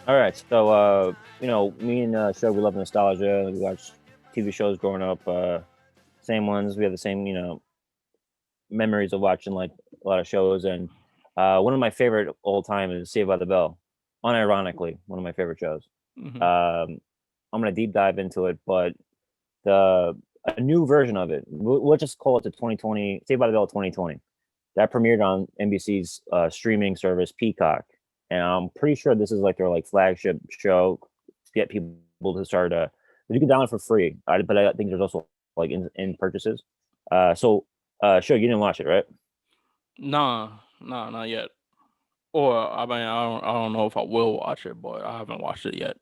All right, so me and Show, we love nostalgia. We watch TV shows growing up. Same ones. We have the same, memories of watching like a lot of shows. And one of my favorite old time is Saved by the Bell. Unironically, one of my favorite shows. Hmm. Um, I'm gonna deep dive into it, but the a new version of it. We'll just call it the 2020 Saved by the Bell 2020. That premiered on NBC's streaming service Peacock, and I'm pretty sure this is like their like flagship show to get people to start. You can download it for free, but I think there's also like in purchases. Sure, you didn't watch it, right? Nah, nah, not yet. Or I mean, I don't know if I will watch it, but I haven't watched it yet.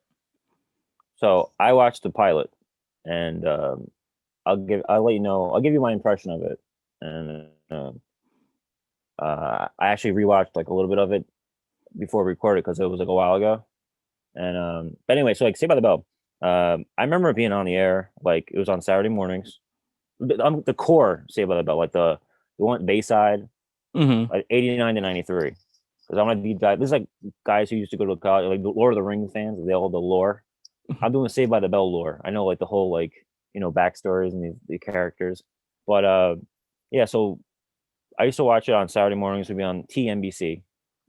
So I watched the pilot, and I'll let you know. I'll give you my impression of it, and I actually rewatched like a little bit of it before we recorded because it was like a while ago. And but anyway, so like Saved by the Bell. I remember it being on the air, like it was on Saturday mornings. The core Saved by the Bell, like the one Bayside, Hmm. like 89 to 93. Because I want to deep dive. This is like guys who used to go to college, like the Lord of the Rings fans. They all the lore. I'm doing Saved by the Bell lore. I know like the whole like backstories and the characters. But yeah, so I used to watch it on Saturday mornings. Would be on TNBC.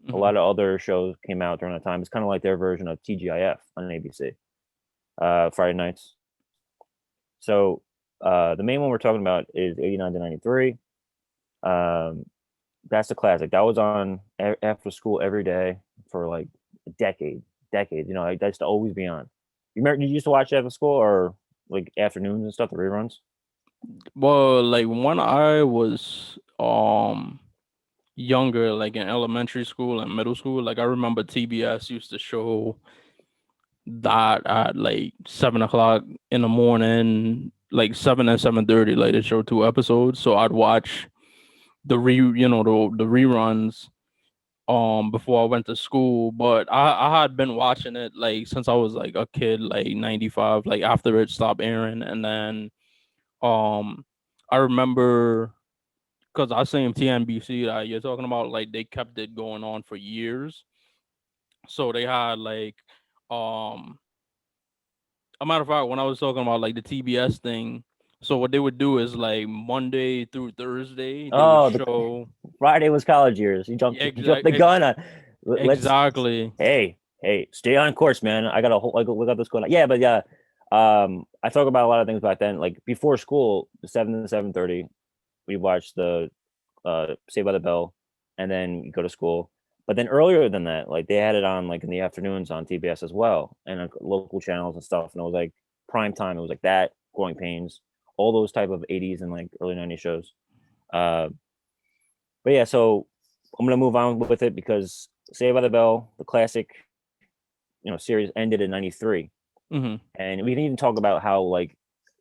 A Hmm. lot of other shows came out during that time. It's kind of like their version of TGIF on ABC. Friday nights. So the main one we're talking about is 89 to 93. Um, that's the classic. That was on after school every day for like a decade, decades. Like, that used to always be on. You remember? Did you used to watch it after school or like afternoons and stuff, the reruns? Well, like when I was younger, like in elementary school and middle school, like I remember TBS used to show that at like 7 o'clock in the morning, like 7 and 7:30. Like they show two episodes, so I'd watch the reruns before I went to school. But I had been watching it like since I was like a kid, like 95, like after it stopped airing. And then um I remember because I seen TNBC that you're talking about, like they kept it going on for years. So they had like um a matter of fact, when I was talking about like the TBS thing, so what they would do is like Monday through Thursday they would Oh, the show. Friday was college years. You jumped the gun on. Let's Exactly. hey, stay on course, man. I got a whole like we got this going on. Yeah, but yeah, I talk about a lot of things back then. Like before school, 7 to 7:30, we watched the Saved by the Bell, and then you go to school. But then earlier than that, like they had it on like in the afternoons on TBS as well, and local channels and stuff. And it was like prime time. It was like that, Growing Pains, all those type of '80s and like early '90s shows. Uh, but yeah, so I'm gonna move on with it because Saved by the Bell, the classic, series ended in '93, Hmm. and we can even talk about how like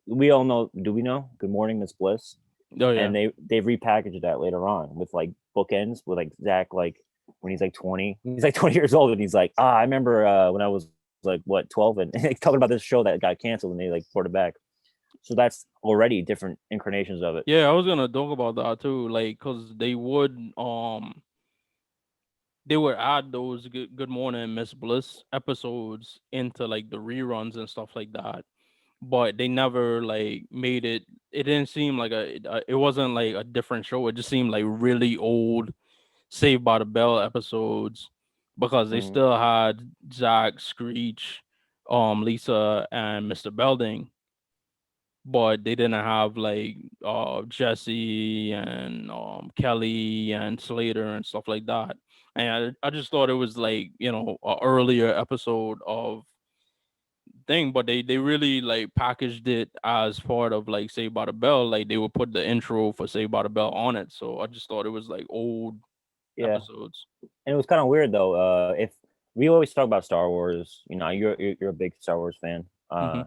we all know. Do we know Good Morning Miss Bliss? Oh yeah. And they've repackaged that later on with like bookends with like Zach, like when he's like 20, he's like 20 years old, and he's like, I remember when I was like what 12, and talking about this show that got canceled and they like brought it back. So that's already different incarnations of it. Yeah, I was gonna talk about that too, like, cause they would add those Good Morning Miss Bliss episodes into like the reruns and stuff like that. But they never like made it. It didn't seem like it wasn't like a different show. It just seemed like really old Saved by the Bell episodes because they Mm-hmm. still had Zach, Screech, Lisa, and Mr. Belding, but they didn't have like Jesse and Kelly and Slater and stuff like that. And I just thought it was like, a earlier episode of thing, but they really like packaged it as part of like Saved by the Bell. Like they would put the intro for Saved by the Bell on it. So I just thought it was like old Yeah, episodes. and it was kind of weird though. If we always talk about Star Wars, you're a big Star Wars fan, Hmm.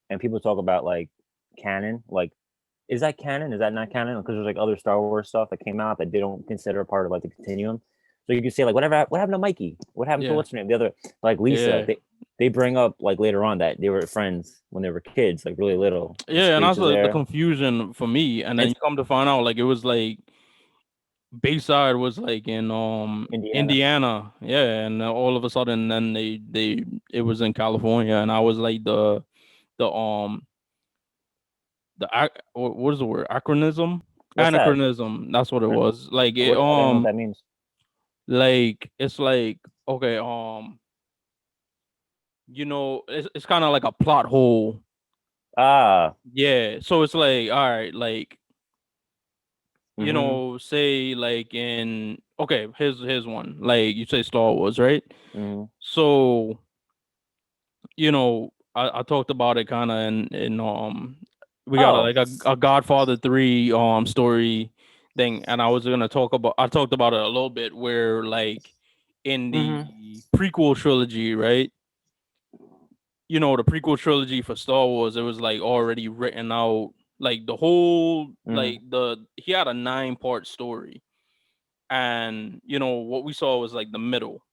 and people talk about like canon, like is that canon? Is that not canon? Because there's like other Star Wars stuff that came out that they don't consider a part of like the continuum. So you can say like whatever, what happened to Mikey? What happened to Yeah. what's her name? The other, like Lisa. Yeah. They bring up like later on that they were friends when they were kids, like really little, and Yeah, and Screech that's is the there. confusion for me. And then And you come to find out like it was like Bayside was like in Indiana. Indiana, yeah, and all of a sudden then they it was in California, and I was like the what is the word, acronym, What's that? that's what it was, like What? I don't know what that means. like it's like, okay, it's kind of like a plot hole. Ah. Yeah, so it's like, all right, like, Mm-hmm. say like in, okay, here's one. Like you say Star Wars, right? Mm-hmm. So, I talked about it kind of in we got Oh. like a Godfather 3 story thing, and I talked about it a little bit, where like in Mm-hmm. the prequel trilogy, right? The prequel trilogy for Star Wars, it was like already written out, like the whole, Mm-hmm. like he had a 9-part story, and what we saw was like the middle,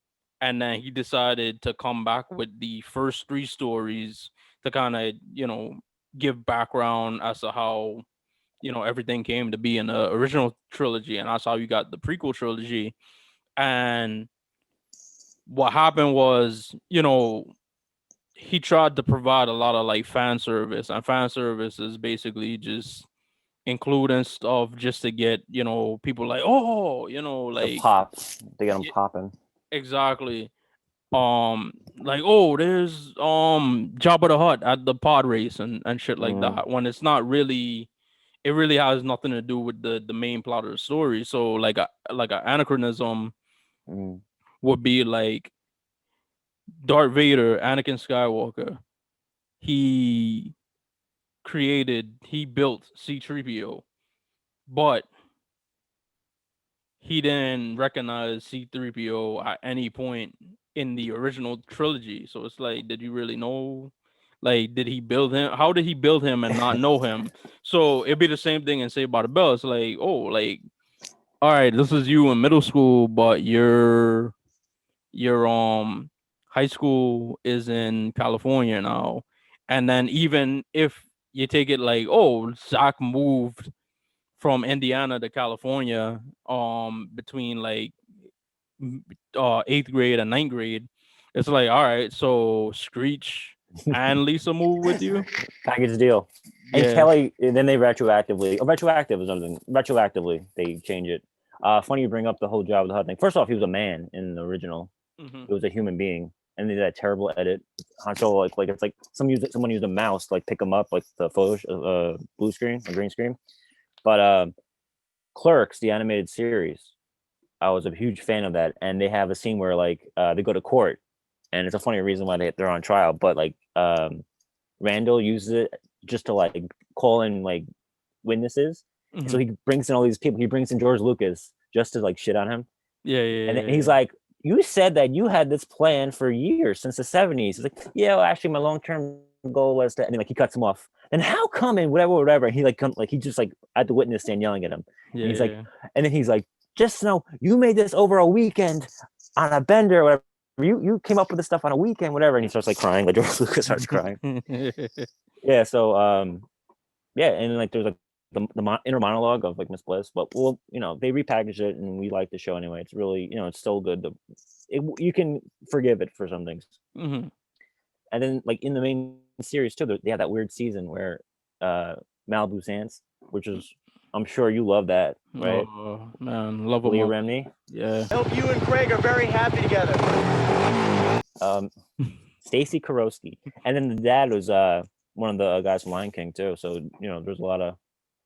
and then he decided to come back with the first 3 stories to kind of give background as to how everything came to be in the original trilogy, and that's how you got the prequel trilogy. And what happened was, he tried to provide a lot of like fan service, and fan service is basically just including stuff just to get people like, oh, The like, pop. They get them yeah, popping. exactly. Like, oh, there's Jabba the Hutt at the pod race and shit like Mm-hmm. that, when it's not really, it really has nothing to do with the main plot of the story. So like a anachronism Mm-hmm. would be like Darth Vader, Anakin Skywalker. He he built C-3PO, but he didn't recognize C-3PO at any point in the original trilogy. So it's like, did you really know? Like, did he build him? How did he build him and not know him? So it'd be the same thing in Saved by the Bell. It's like, oh, like, all right, this is you in middle school, but your high school is in California now. And then even if you take it like, oh, Zach moved from Indiana to California between like 8th grade and 9th grade, it's like, all right, so Screech and Lisa move with you. Package deal. And Yeah. Kelly, then they retroactively, or retroactive is something. Retroactively, they change it. Funny you bring up the whole Job of the Hut thing. First off, he was a man in the original. Hmm. It was a human being, and they did that terrible edit. Han Solo, like it's like someone used a mouse to like pick him up, like the photo blue screen or green screen. But Clerks, the animated series, I was a huge fan of that, and they have a scene where like they go to court, and it's a funny reason why they're on trial. But like Randall uses it just to like call in like witnesses. And Hmm. so he brings in all these people. He brings in George Lucas just to like shit on him. Yeah, And yeah, he's yeah, like, "You said that you had this plan for years since the '70s." He's like, "Yeah, well, actually, my long-term goal was to." And then, like he cuts him off. And how come and whatever. And he like like he just like at the witness stand yelling at him. yeah, And he's like, yeah, and then he's like, "Just know you made this over a weekend on a bender or whatever. You came up with this stuff on a weekend, whatever." And he starts like crying. Like George Lucas starts crying. yeah. Yeah. So yeah, and like there's like the inner monologue of like Miss Bliss, but well, they repackaged it and we like the show anyway. It's really, it's still good. You can forgive it for some things. Hmm. And then like in the main series too, they had that weird season where Malibu Sands, which is, I'm sure you love that, right? Oh man, love them Leah all. Remini, Yeah. I hope you and Craig are very happy together. um, Stacy Karowski, and then the dad was one of the guys from Lion King too. So there's a lot of,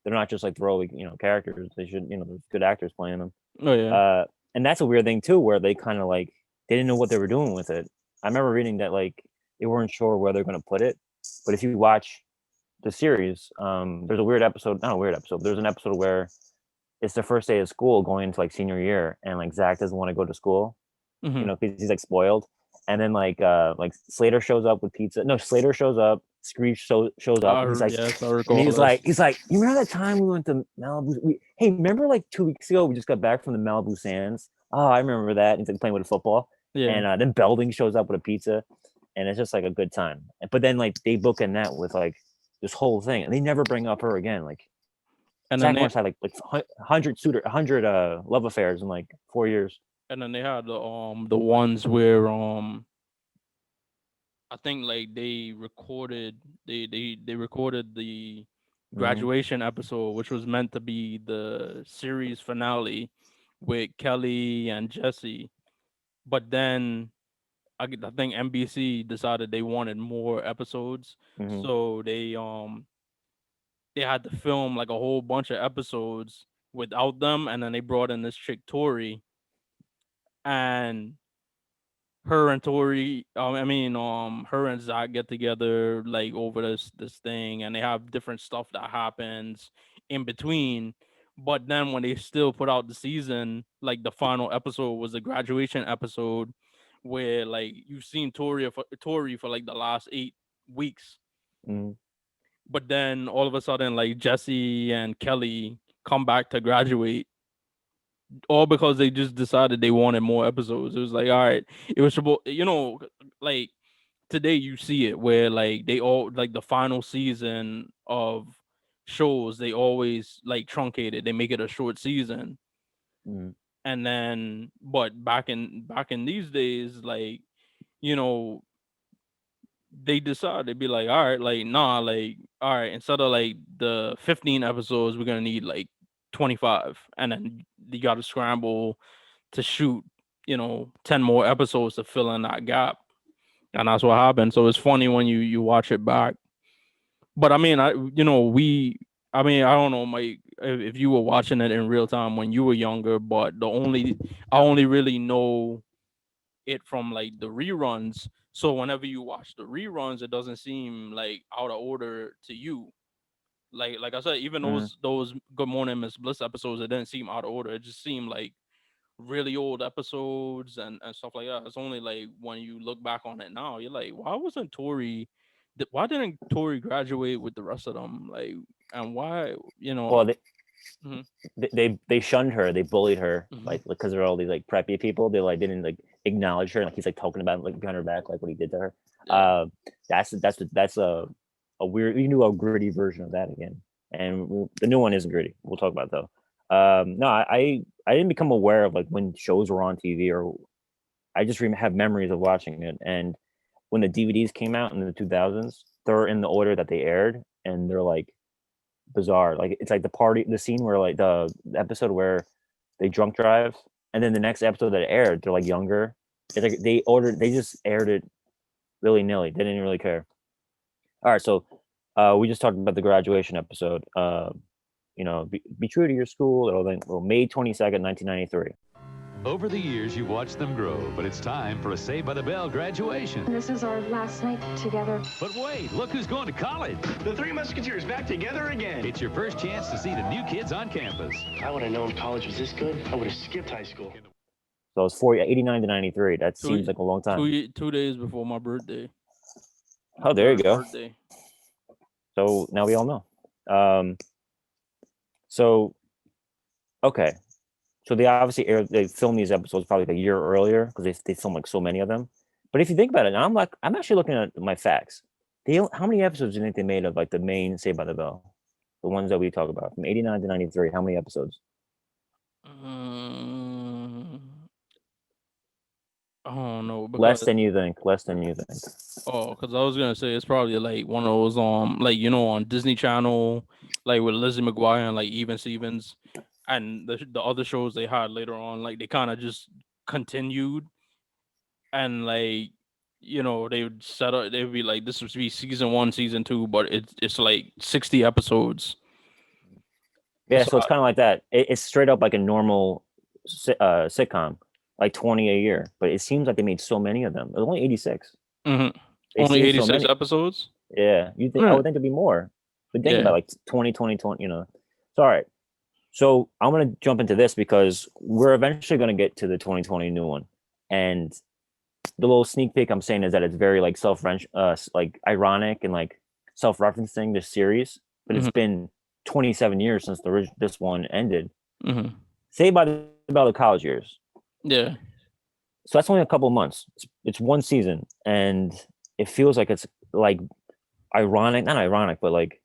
they're not just like throwaway characters. They should, there's good actors playing them. Oh yeah. And that's a weird thing too, where they kind of like they didn't know what they were doing with it. I remember reading that like they weren't sure where they're going to put it. But if you watch the series, there's a weird episode. Not a weird episode. There's an episode where it's the first day of school going into like senior year, and like Zach doesn't want to go to school, Hmm. because he's like spoiled. And then like Slater shows up with pizza. No, Slater shows up. Screech shows up, and he's like, Yes, I and recall this. he's like, you remember that time we went to Malibu? Hey, remember like 2 weeks ago we just got back from the Malibu Sands? Oh, I remember that. And he's like playing with a football, Yeah. and then Belding shows up with a pizza, and it's just like a good time. But then like they bookend that with like this whole thing, and they never bring up her again. Like And Zach then Morris had like 100 love affairs in like 4 years. they had the ones where I think like they recorded the graduation episode, which was meant to be the series finale with Kelly and Jesse. But then I think NBC decided they wanted more episodes, so they had to film like a whole bunch of episodes without them, and then they brought in this chick Tori, and her and Tori, her and Zach get together like over this thing, and they have different stuff that happens in between. But then when they still put out the season, like the final episode was a graduation episode where like you've seen Tori for like the last 8 weeks, but then all of a sudden like Jesse and Kelly come back to graduate, all because they just decided they wanted more episodes. It was like, all right, it was supposed, like today you see it where like they all like the final season of shows, they always like truncate it. They make it a short season. And then but back in these days, like, you know, they decide they'd be like, all right, like, nah, like, all right, instead of like the 15 episodes, we're gonna need like 25, and then you got to scramble to shoot 10 more episodes to fill in that gap, and that's what happened. So it's funny when you watch it back. But I mean, I don't know, Mike, if you were watching it in real time when you were younger, but I only really know it from like the reruns. So whenever you watch the reruns, it doesn't seem like out of order to you. Like I said, even those Good Morning Miss Bliss episodes, it didn't seem out of order. It just seemed like really old episodes and stuff like that. It's only like when you look back on it now, you're like, why didn't Tori graduate with the rest of them? Like, and why, Well, Mhm. they shunned her, they bullied her, Mhm. like because they're all these like preppy people. They like didn't like acknowledge her, like he's like talking about like behind her back, like what he did to her. Yeah. That's a weird, you knew a gritty version of that again, and the new one isn't gritty. We'll talk about it, though. No, I didn't become aware of like when shows were on TV, or I just have memories of watching it. And when the DVDs came out in the 2000s, they're in the order that they aired, and they're like bizarre. Like it's like the scene where like the episode where they drunk drive, and then the next episode that aired, they're like younger. It's like they just aired it willy nilly. They didn't really care. All right, so we just talked about the graduation episode. Be true to your school. Well, May 22nd, 1993. Over the years, you've watched them grow, but it's time for a Saved by the Bell graduation. This is our last night together. But wait, look who's going to college. The Three Musketeers back together again. It's your first chance to see the new kids on campus. If I would have known college was this good, I would have skipped high school. So it's 89 to 93. That seems like a long time. 2 days before my birthday. Oh, there you go. Birthday. So now we all know. Okay. So they filmed these episodes probably like a year earlier because they filmed like so many of them. But if you think about it, I'm actually looking at my facts. How many episodes do you think they made of like the main Saved by the Bell? The ones that we talk about from 89 to 93. How many episodes? I don't know. Less than you think. Oh, because I was gonna say it's probably like one of those like on Disney Channel, like with Lizzie McGuire and like Even Stevens, and the other shows they had later on, like they kind of just continued, and like they would set up. They would be like, this would be season 1, season 2, but it's like 60 episodes. Yeah, so it's kind of like that. It's straight up like a normal sitcom. Like 20 a year, but it seems like they made so many of them. It was only 86. Mm-hmm. Only 86 episodes. Yeah, you think I would think there'd be more, but think about like 20. So all right, so I'm gonna jump into this because we're eventually gonna get to the 2020 new one, and the little sneak peek I'm saying is that it's very like like ironic and like self-referencing this series, but it's been 27 years since this one ended. Saved by the Bell, the college years. Yeah. So that's only a couple of months. It's one season, and it feels like it's like not ironic, but like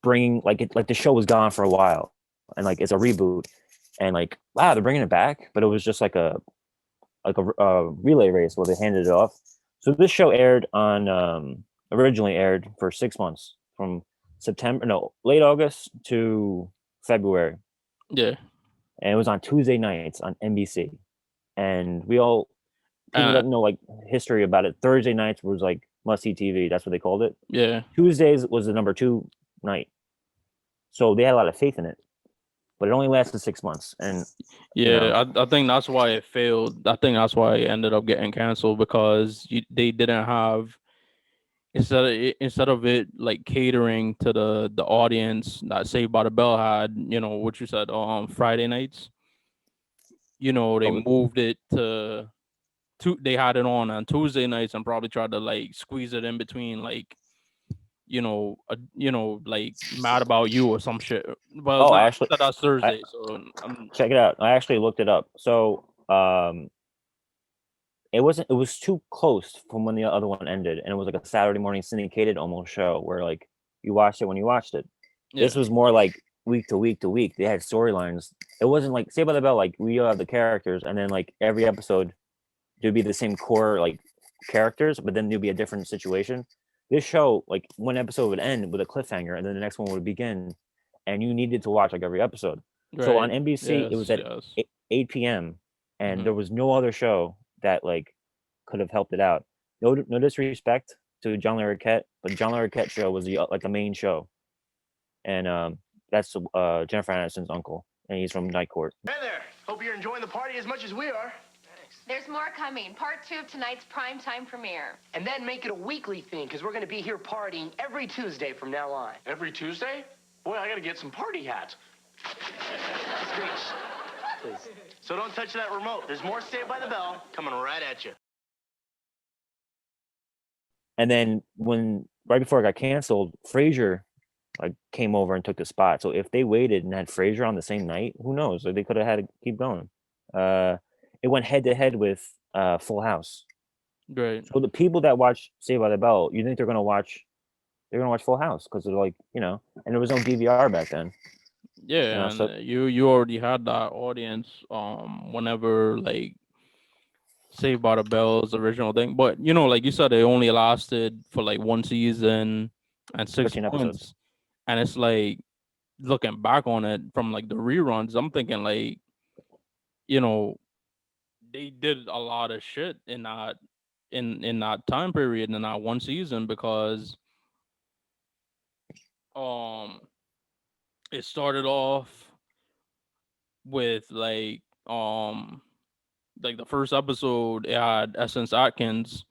bringing like the show was gone for a while, and like it's a reboot, and like wow, they're bringing it back, but it was just like a relay race where they handed it off. So this show aired on originally aired for 6 months from late August to February, Yeah. and it was on Tuesday nights on NBC. And people that know like history about it, Thursday nights was like must see TV. That's what they called it. Yeah. Tuesdays was the number 2 night, so they had a lot of faith in it. But it only lasted 6 months, and Yeah, I think that's why it failed. I think that's why it ended up getting canceled because they didn't have instead of it like catering to the audience that Saved by the Bell had, what you said, Friday nights. They moved it to they had it on Tuesday nights and probably tried to like squeeze it in between like like Mad About You or some shit. Well, I actually that's Thursday, so check it out. I actually looked it up. So it was too close from when the other one ended, and it was like a Saturday morning syndicated almost show where like you watched it when you watched it. yeah. This was more like week to week to week. They had storylines. It wasn't like Saved by the Bell, like we have the characters, and then like every episode there'd be the same core like characters, but then there'd be a different situation. This show, like one episode would end with a cliffhanger, and then the next one would begin, and you needed to watch like every episode. Right. So on NBC, it was at yes. 8 p.m. and there was no other show that like could have helped it out. No disrespect to John Larroquette, but John Larroquette show was the like the main show, and that's Jennifer Aniston's uncle, and he's from Night Court. Hey there. Hope you're enjoying the party as much as we are. There's more coming. Part 2 of tonight's primetime premiere. And then make it a weekly thing, because we're going to be here partying every Tuesday from now on. Every Tuesday? Boy, I gotta get some party hats. Please. So don't touch that remote. There's more Saved by the Bell coming right at you. And then right before it got canceled, Frasier like came over and took the spot. So if they waited and had Frasier on the same night, who knows? Like, they could have had to keep going. It went head to head with Full House. Right. So the people that watch Saved by the Bell, you think they're gonna watch Full House because they're like, and there was no DVR back then. Yeah, and you already had that audience whenever like Saved by the Bell's original thing. But like you said, it only lasted for like one season and 6 months. Episodes. And it's like looking back on it from like the reruns, I'm thinking like, they did a lot of shit in that time period in that one season because it started off with like the first episode, it had Essence Atkins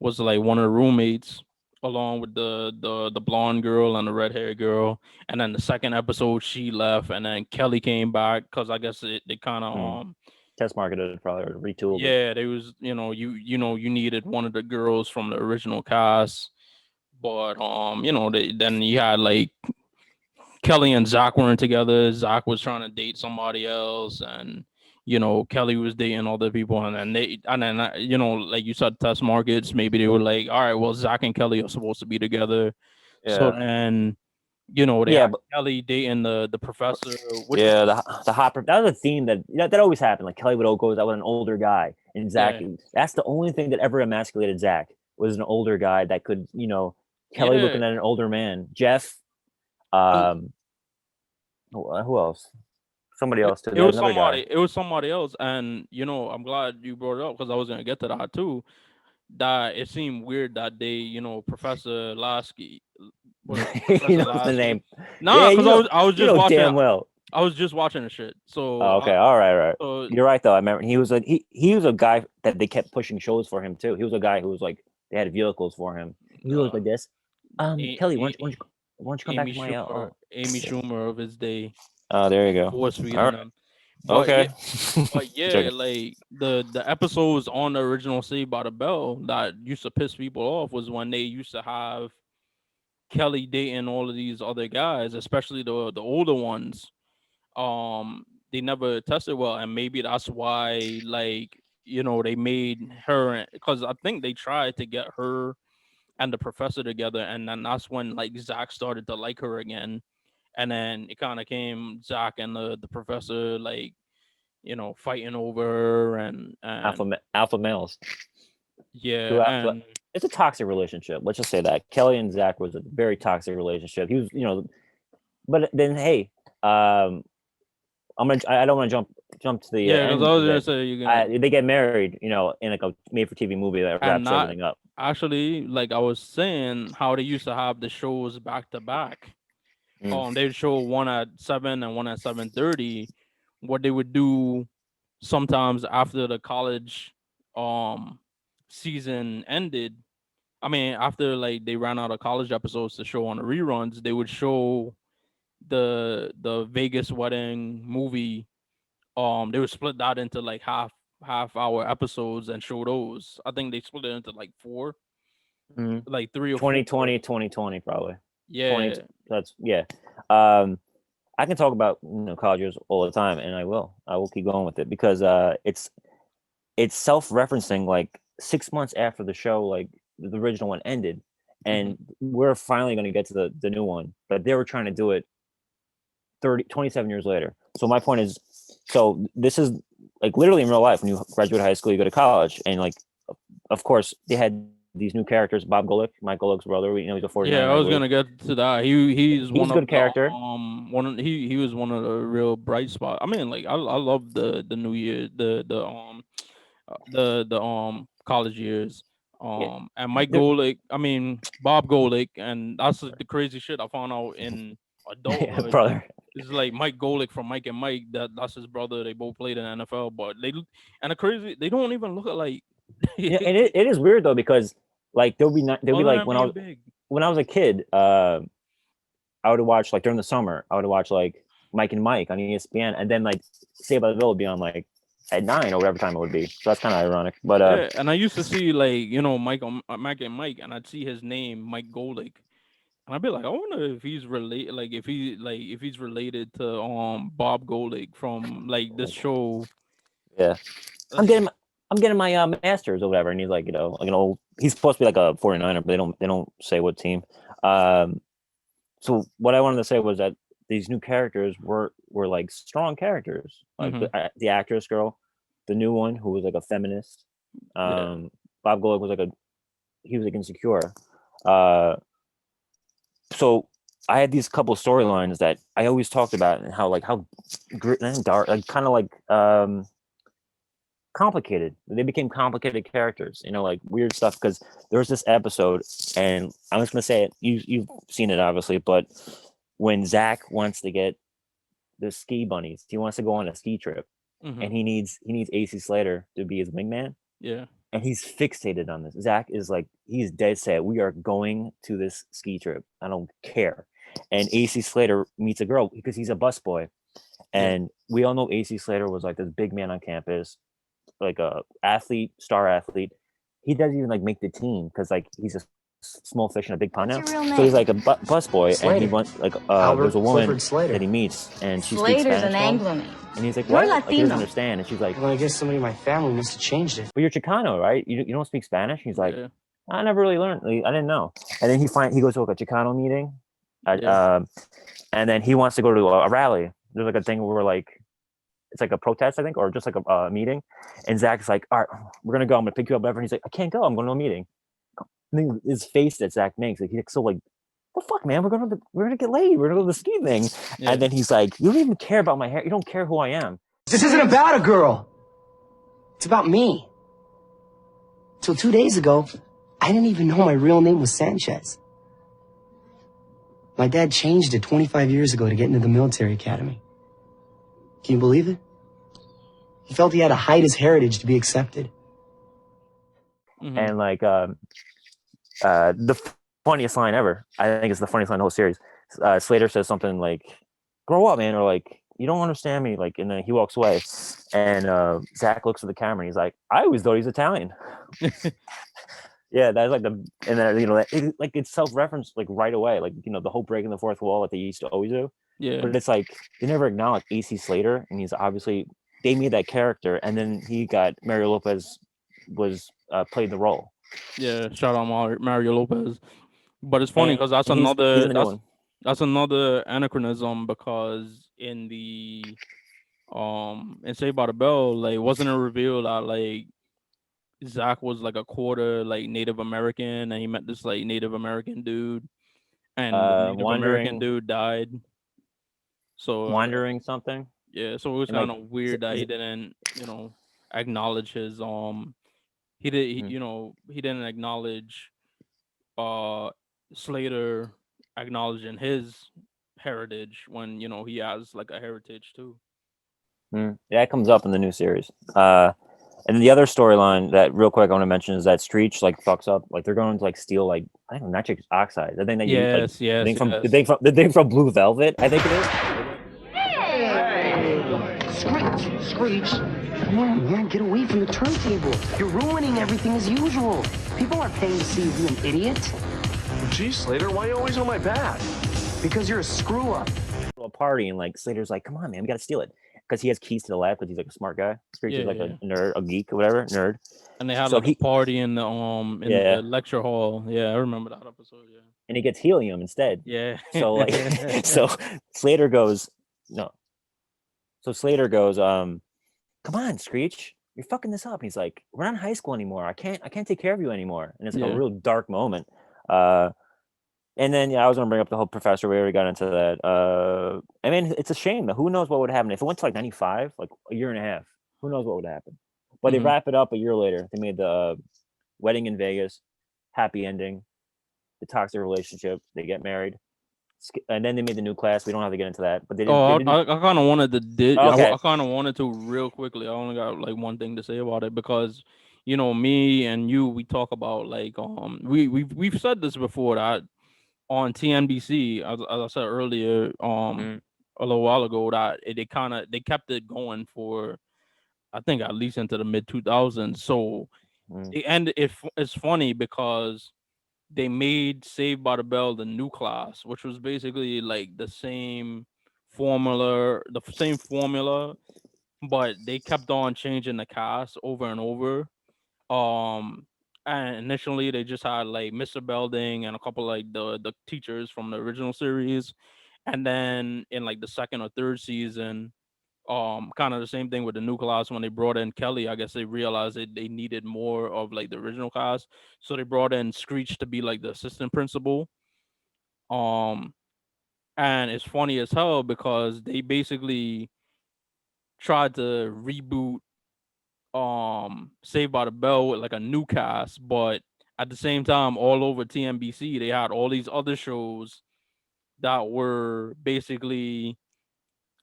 was like one of the roommates along with the blonde girl and the red hair girl, and then the second episode she left, and then Kelly came back because I guess they kind of test marketed probably or retooled. Yeah, they was you needed one of the girls from the original cast, but then you had like Kelly and Zach weren't together. Zach was trying to date somebody else, and Kelly was dating other people, and then like you said, test markets. Maybe they were like, all right, well, Zach and Kelly are supposed to be together. Yeah. So then, they had Kelly dating the professor. The hot. That was a theme that always happened. Like Kelly would go out with an older guy, and Zach. Yeah. That's the only thing that ever emasculated Zach was an older guy that could, Kelly looking at an older man. Jeff. Who else? Somebody else too. It was somebody. Guy. It was somebody else, and I'm glad you brought it up because I was gonna get to that too. That it seemed weird that they, Professor Lasky. He knows the name. No, because I was just watching. Damn well. I was just watching the shit. So okay, all right. So, you're right though. I remember he was a guy that they kept pushing shows for him too. He was a guy who was like they had vehicles for him. He was like this. Kelly, why don't you come back to my Amy Schumer of his day. Oh, there you go. Okay. But yeah, like the episodes on the original Saved by the Bell that used to piss people off was when they used to have Kelly dating all of these other guys, especially the older ones. They never tested well, and maybe that's why, like, they made her, because I think they tried to get her and the professor together, and then that's when like Zach started to like her again, and then it kind of came Zach and the professor like fighting over her, and alpha males. yeah, and It's a toxic relationship. Let's just say that Kelly and Zach was a very toxic relationship. He was, but then hey, I don't want to jump to the yeah, because end. I was gonna say you're gonna They get married, in like a made for TV movie that and wraps not everything up. actually like I was saying how they used to have the shows back to back. They'd show one at 7 and one at 7:30. What they would do sometimes after the college season ended, I mean after like they ran out of college episodes to show on the reruns, they would show the Vegas wedding movie. They would split that into like half hour episodes and show those. I think they split it into like four, like 3 or 2020, 4. 2020 probably. Yeah. That's yeah. I can talk about college years all the time, and I will keep going with it because it's self-referencing. Like 6 months after the show, like the original one ended, and we're finally going to get to the new one, but they were trying to do it 27 years later. So my point is, so this is like literally in real life. When you graduate high school, you go to college, and like of course they had these new characters. Bob Golick, Mike Golick's brother. He's a 49er. Yeah, I was gonna get to that. He's one a of good character. he was one of the real bright spots. I mean, like I love the new year, the college years. And Mike Golick, I mean Bob Golick, and that's the crazy shit I found out in adulthood. Brother. It's like Mike Golick from Mike and Mike. That's his brother. They both played in the NFL, but they don't even look alike. Yeah, and it is weird though because like they'll be like when I was a kid, I would watch like during the summer, I would watch like Mike and Mike on ESPN, and then like Saved by the Bell would be on like at 9 or whatever time it would be. So that's kind of ironic. But yeah, and I used to see like Mike and Mike, and I'd see his name Mike Golick, and I'd be like, I wonder if he's related, like if he's related to Bob Golick from like this show. Yeah, I'm getting my masters or whatever, and he's like like an old. He's supposed to be like a 49er, but they don't say what team. So what I wanted to say was that these new characters were like strong characters, like the actress girl, the new one who was like a feminist. Bob Golick was he was like insecure. So I had these couple storylines that I always talked about, and how grit and dark, like kind of like complicated. They became complicated characters, like weird stuff. Because there was this episode, and I'm just gonna say it. You've seen it obviously, but when Zach wants to get the ski bunnies, he wants to go on a ski trip, and he needs AC Slater to be his wingman. Yeah. And he's fixated on this. Zach is like, he's dead set. We are going to this ski trip. I don't care. And AC Slater meets a girl because he's a busboy. And we all know AC Slater was like this big man on campus, like a star athlete. He doesn't even like make the team because like he's a small fish in a big pond now. So he's like a busboy, and he wants like there's a woman that he meets, and she speaks Spanish. Slater's an Anglo name. And he's like, what? You're Like, he doesn't Latino. understand. And she's like, Well, I guess somebody in my family must have changed it. but you're Chicano, right? You don't speak Spanish? He's like, I never really learned. I didn't know. And then he goes to like a Chicano meeting. And then he wants to go to a rally. There's like a thing where like, it's like a protest, I think, or just like a meeting. And Zach's like, all right, we're going to go. I'm going to pick you up, whatever. And he's like, I can't go. I'm going to a meeting. And then his face that Zach makes, like, he's so like, the fuck, man, we're gonna get laid. We're gonna go to the ski thing. Yeah. And then he's like, you don't even care about my hair. You don't care who I am. This isn't about a girl. It's about me. Till 2 days ago, I didn't even know my real name was Sanchez. My dad changed it 25 years ago to get into the military academy. Can you believe it? He felt he had to hide his heritage to be accepted. And like the funniest line ever, I think it's the funniest line in the whole series. Slater says something like, grow up, man, or like, you don't understand me, like, and then he walks away, and Zach looks at the camera and he's like, I always thought he's Italian. Yeah, that's like and then it's self-referenced like right away, like the whole breaking the fourth wall that they used to always do. Yeah, but it's like they never acknowledge AC Slater, and he's obviously, they made that character, and then he got Mario Lopez was played the role. Yeah, shout out Mario Lopez. But it's funny And because that's he's in another the new one. that's another anachronism because in the in Saved by the Bell, like wasn't it revealed that like Zach was like a quarter like Native American and he met this like Native American dude and the Native American Wandering dude died. So something. yeah, so it was And kind like of weird that he didn't, acknowledge his he did he, Mhm. he didn't acknowledge uh Slater acknowledging his heritage when he has like a heritage too. Yeah, it comes up in the new series. And then the other storyline that real quick I want to mention is that Screech like fucks up. Like they're going to like steal like I think nitric oxide, the thing that you eat, like Yes, yes, the thing from Blue Velvet, I think it is. Screech. Come on, man, get away from the turntable. You're ruining everything as usual. People aren't paying to see you, an idiot. Gee, Slater, why are you always on my back? Because you're a screw up. A party and like Slater's like, come on, man, we gotta steal it because he has keys to the lab because he's like a smart guy. Screech is like yeah. a nerd, a geek, or whatever, nerd. And they had So like a party in the the lecture hall. Yeah, I remember that episode. Yeah. And he gets helium instead. Yeah. So like, so Slater goes, no. So Slater goes, come on, Screech, you're fucking this up. He's like, we're not in high school anymore. I can't take care of you anymore. And it's like a real dark moment. And then I was gonna bring up the whole professor. We already got into that. I mean, it's a shame. Who knows what would happen if it went to like 95, like a year and a half? Who knows what would happen? But they wrap it up a year later. They made the wedding in Vegas, happy ending, the toxic relationship. They get married, and then they made the new class. We don't have to get into that. But they didn't. Oh, They didn't... I kind of wanted to Okay. I kind of wanted to real quickly. I only got like one thing to say about it because me and you we talk about like we've said this before that on TNBC as I said earlier a little while ago that they kept it going for I think at least into the mid 2000s. So it's funny because they made Saved by the Bell the new class, which was basically like the same formula, but they kept on changing the cast over and over. And initially they just had like Mr. Belding and a couple like the teachers from the original series, and then in like the second or third season, kind of the same thing with the new class when they brought in Kelly. I guess they realized they needed more of like the original cast, so they brought in Screech to be like the assistant principal. um and it's funny as hell because they basically tried to reboot Saved by the Bell with like a new cast, but at the same time all over TNBC they had all these other shows that were basically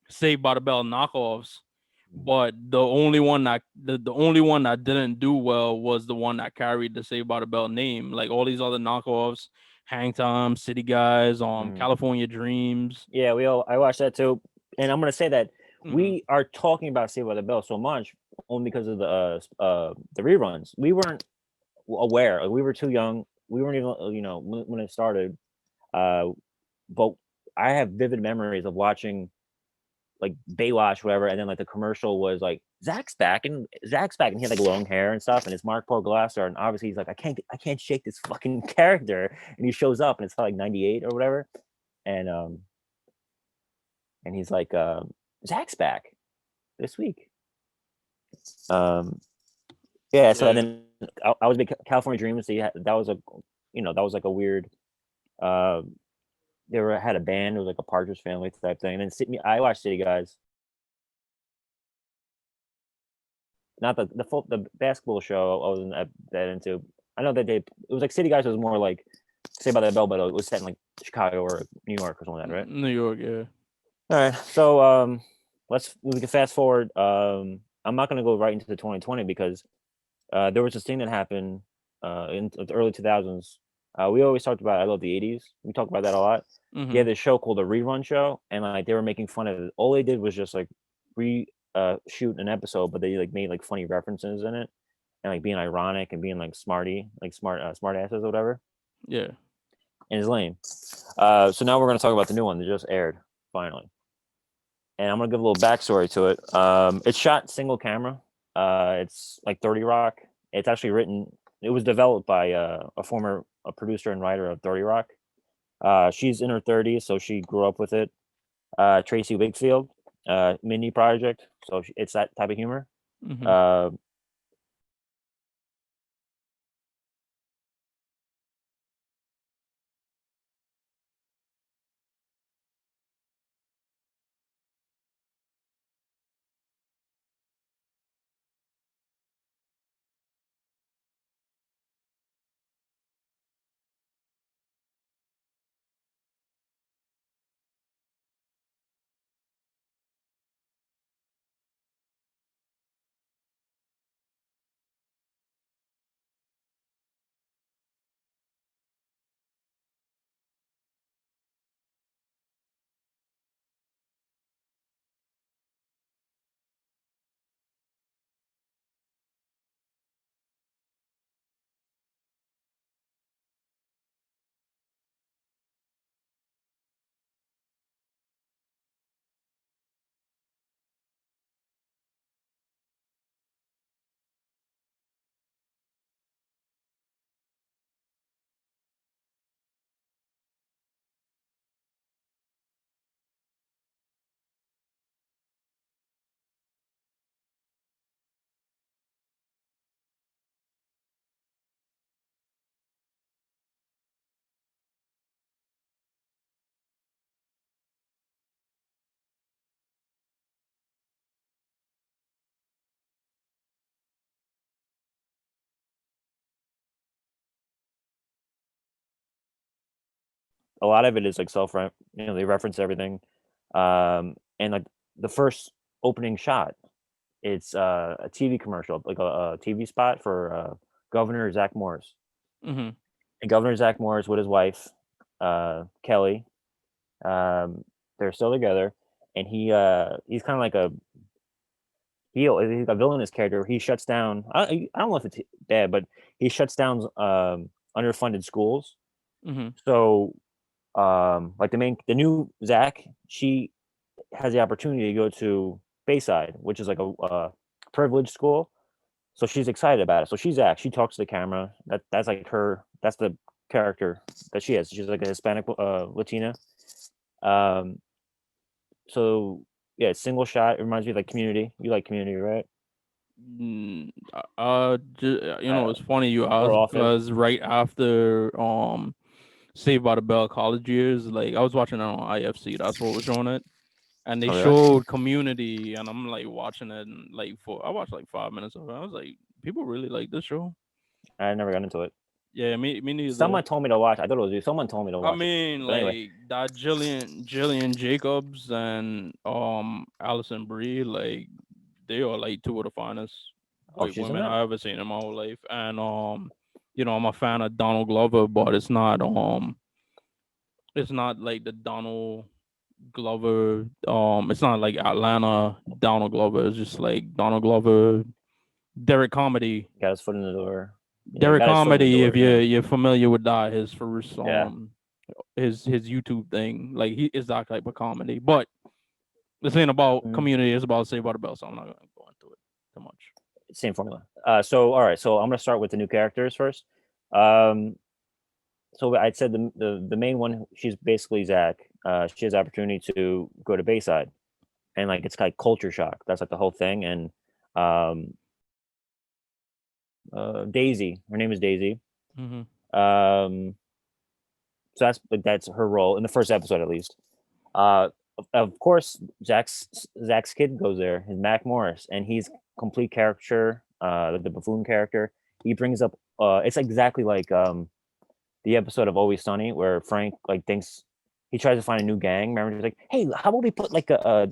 Saved by the Bell knockoffs. But the only one that didn't do well was the one that carried the Saved by the Bell name. Like all these other knockoffs, Hang Time, City Guys, California Dreams. Yeah, I watched that too, and I'm gonna say that we are talking about Saved by the Bell so much only because of the reruns. We weren't aware. Like, we were too young. We weren't even when it started. But I have vivid memories of watching like Baywatch, whatever, and then like the commercial was like Zach's back, and he had like long hair and stuff, and it's Mark Paul Glasser, and obviously he's like I can't shake this fucking character, and he shows up, and it's like 98 or whatever, and he's like Zach's back this week. Yeah, so and then I was big California Dreams. So that was like a weird. They had a band. It was like a Partridge Family type thing. And then I watched City Guys. Not the basketball show. I wasn't that into. I know that it was like City Guys was more like Saved by the Bell, but it was set in like Chicago or New York or something like that, right? New York, yeah. All right, so we can fast forward. I'm not gonna go right into the 2020 because there was this thing that happened in the early 2000s. We always talked about I love the 80s. We talk about that a lot. They had this show called a rerun show, and like they were making fun of it. All they did was just like shoot an episode, but they like made like funny references in it, and like being ironic and being like smart asses or whatever. Yeah, and it's lame. So now we're gonna talk about the new one that just aired finally, and I'm gonna give a little backstory to it. It's shot single camera. It's like 30 Rock. It's actually written it was developed by a former producer and writer of 30 Rock. She's in her 30s, so she grew up with it. Tracy Wakefield, mini project, so it's that type of humor. Mhm. A lot of it is like they reference everything. And like the first opening shot, it's a TV commercial, like a TV spot for Governor Zach Morris. Mhm. And Governor Zach Morris with his wife, Kelly, they're still together, and he's kind of like he's a villainous character. He shuts down. I don't know if it's bad, but he shuts down underfunded schools. Mhm. So like the new Zach, she has the opportunity to go to Bayside, which is like a privileged school. So she's excited about it. So she's Zach. She talks to the camera. That's like her. That's the character that she is. She's like a Hispanic Latina. Um, so yeah, single shot. It reminds me of like Community. You like Community, right? You know, it's funny you Or asked Office. because right after Saved by the Bell college years, like I was watching it on IFC. That's what was showing it, and they Oh, really? showed Community, and I'm like watching it, and like I watched like 5 minutes of it. I was like, people really like this show. I never got into it. Yeah, me neither. Someone told me to watch. I thought it was you. Someone told me to I watch it. mean, But anyway, like that Jillian Jacobs and Allison Brie, like they are like two of the finest oh, white she's in women that. I ever seen in my whole life. And you know, I'm a fan of Donald Glover, but it's not like the Donald Glover, it's not like Atlanta Donald Glover. It's just like Donald Glover, Derek Comedy. Got his foot in the door. Yeah, he Derek got his foot in the Comedy, door. if Yeah. you're familiar with that, his first Yeah. his YouTube thing. Like he is that type of comedy. But this ain't about Mhm. Community, it's about Saved by the Bell, so I'm not gonna go into it too much. Same formula. So all right. So I'm gonna start with the new characters first. Um, so I said the main one. She's basically Zach. She has the opportunity to go to Bayside, and like it's like culture shock. That's like the whole thing. And um, Daisy. Her name is Daisy. Mm-hmm. So that's her role in the first episode, at least. Uh, of course, Zach's kid goes there, his Mac Morris, and he's complete caricature, the buffoon character. He brings up, it's exactly like the episode of Always Sunny where Frank like thinks he tries to find a new gang. Remember, he's like, "Hey, how about we put like a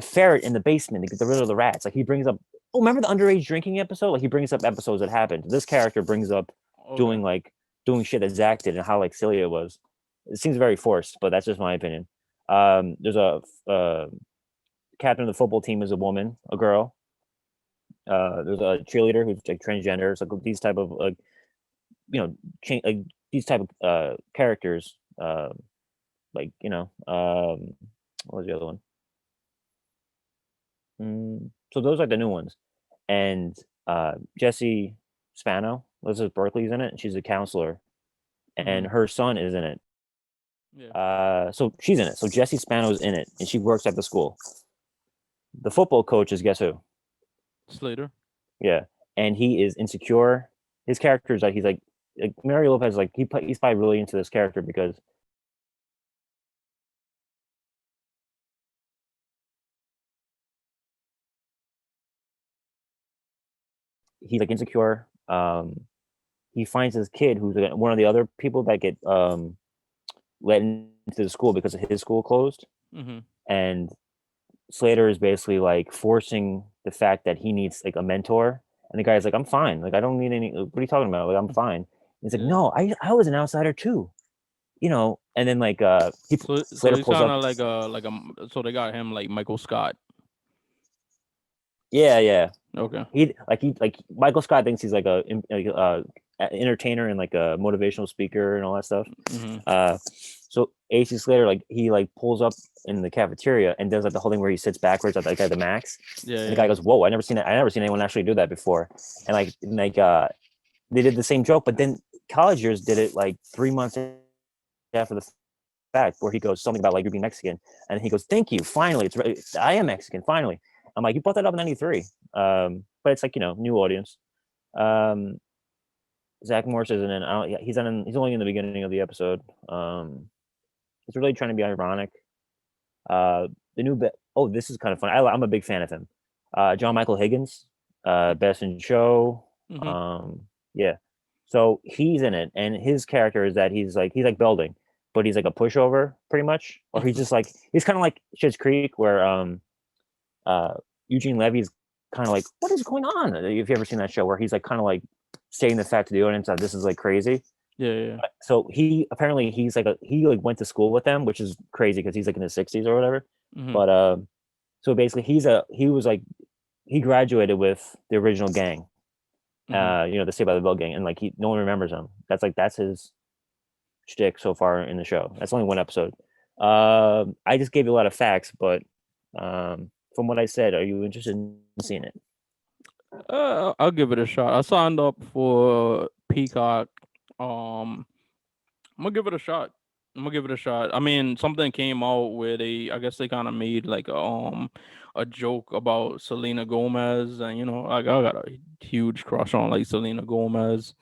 ferret in the basement to get rid of the rats?" Like he brings up, oh, remember the underage drinking episode? Like he brings up episodes that happened. This character brings up Okay. doing shit that Zach did and how like silly it was. It seems very forced, but that's just my opinion. There's a captain of the football team is a woman, a girl. There's a cheerleader who's like transgender. It's like these type of like like these type of characters. Like what was the other one? So those are the new ones, and Jesse Spano, Elizabeth Berkley's in it, and she's a counselor, and Mhm. her son is in it. Yeah. So she's in it. So Jessie Spano's in it, and she works at the school. The football coach is guess who? Slater. Yeah, and he is insecure. His character is like he's like Mario Lopez. Like he's probably really into this character because he's like insecure. He finds this kid who's like, one of the other people that get let into the school because his school closed, Mm-hmm. and Slater is basically like forcing the fact that he needs like a mentor, and the guy's like, "I'm fine. Like I don't need any. What are you talking about? Like I'm fine." And he's like, Yeah. "No, I was an outsider too, you know." And then like So Slater he's pulls kind up. of like a so they got him like Michael Scott. Yeah. Okay. He Michael Scott thinks he's like entertainer and like a motivational speaker and all that stuff. Mm-hmm. So AC Slater like he like pulls up in the cafeteria and does like the whole thing where he sits backwards at like at the max. Yeah. And the guy goes, "Whoa, I never seen anyone actually do that before." And they did the same joke, but then college years did it like 3 months after the fact, where he goes something about like you being Mexican, and he goes, "Thank you, finally, I am Mexican, finally." I'm like, "You brought that up in '93," but it's like new audience. Um, Zach Morris isn't in. He's on. He's only in the beginning of the episode. He's really trying to be ironic. The new oh, this is kind of fun. I'm a big fan of him. John Michael Higgins, Best in Show. Mm-hmm. Yeah. So he's in it, and his character is that he's like Belding, but he's like a pushover pretty much, or he's just like he's kind of like Schitt's Creek, where Eugene Levy's kind of like, what is going on? If you ever seen that show, where he's like kind of like saying the fact to the audience that this is like crazy. Yeah. So he apparently he went to school with them, which is crazy because he's like in his 60s or whatever. Mm-hmm. But so basically he graduated with the original gang, the Saved by the Bell gang, and like no one remembers him. That's his shtick so far in the show. That's only one episode. I just gave you a lot of facts, but from what I said, are you interested in seeing it? I'll give it a shot. I signed up for Peacock. I'm gonna give it a shot. I mean, something came out where I guess they kind of made like a joke about Selena Gomez, and I got a huge crush on like Selena Gomez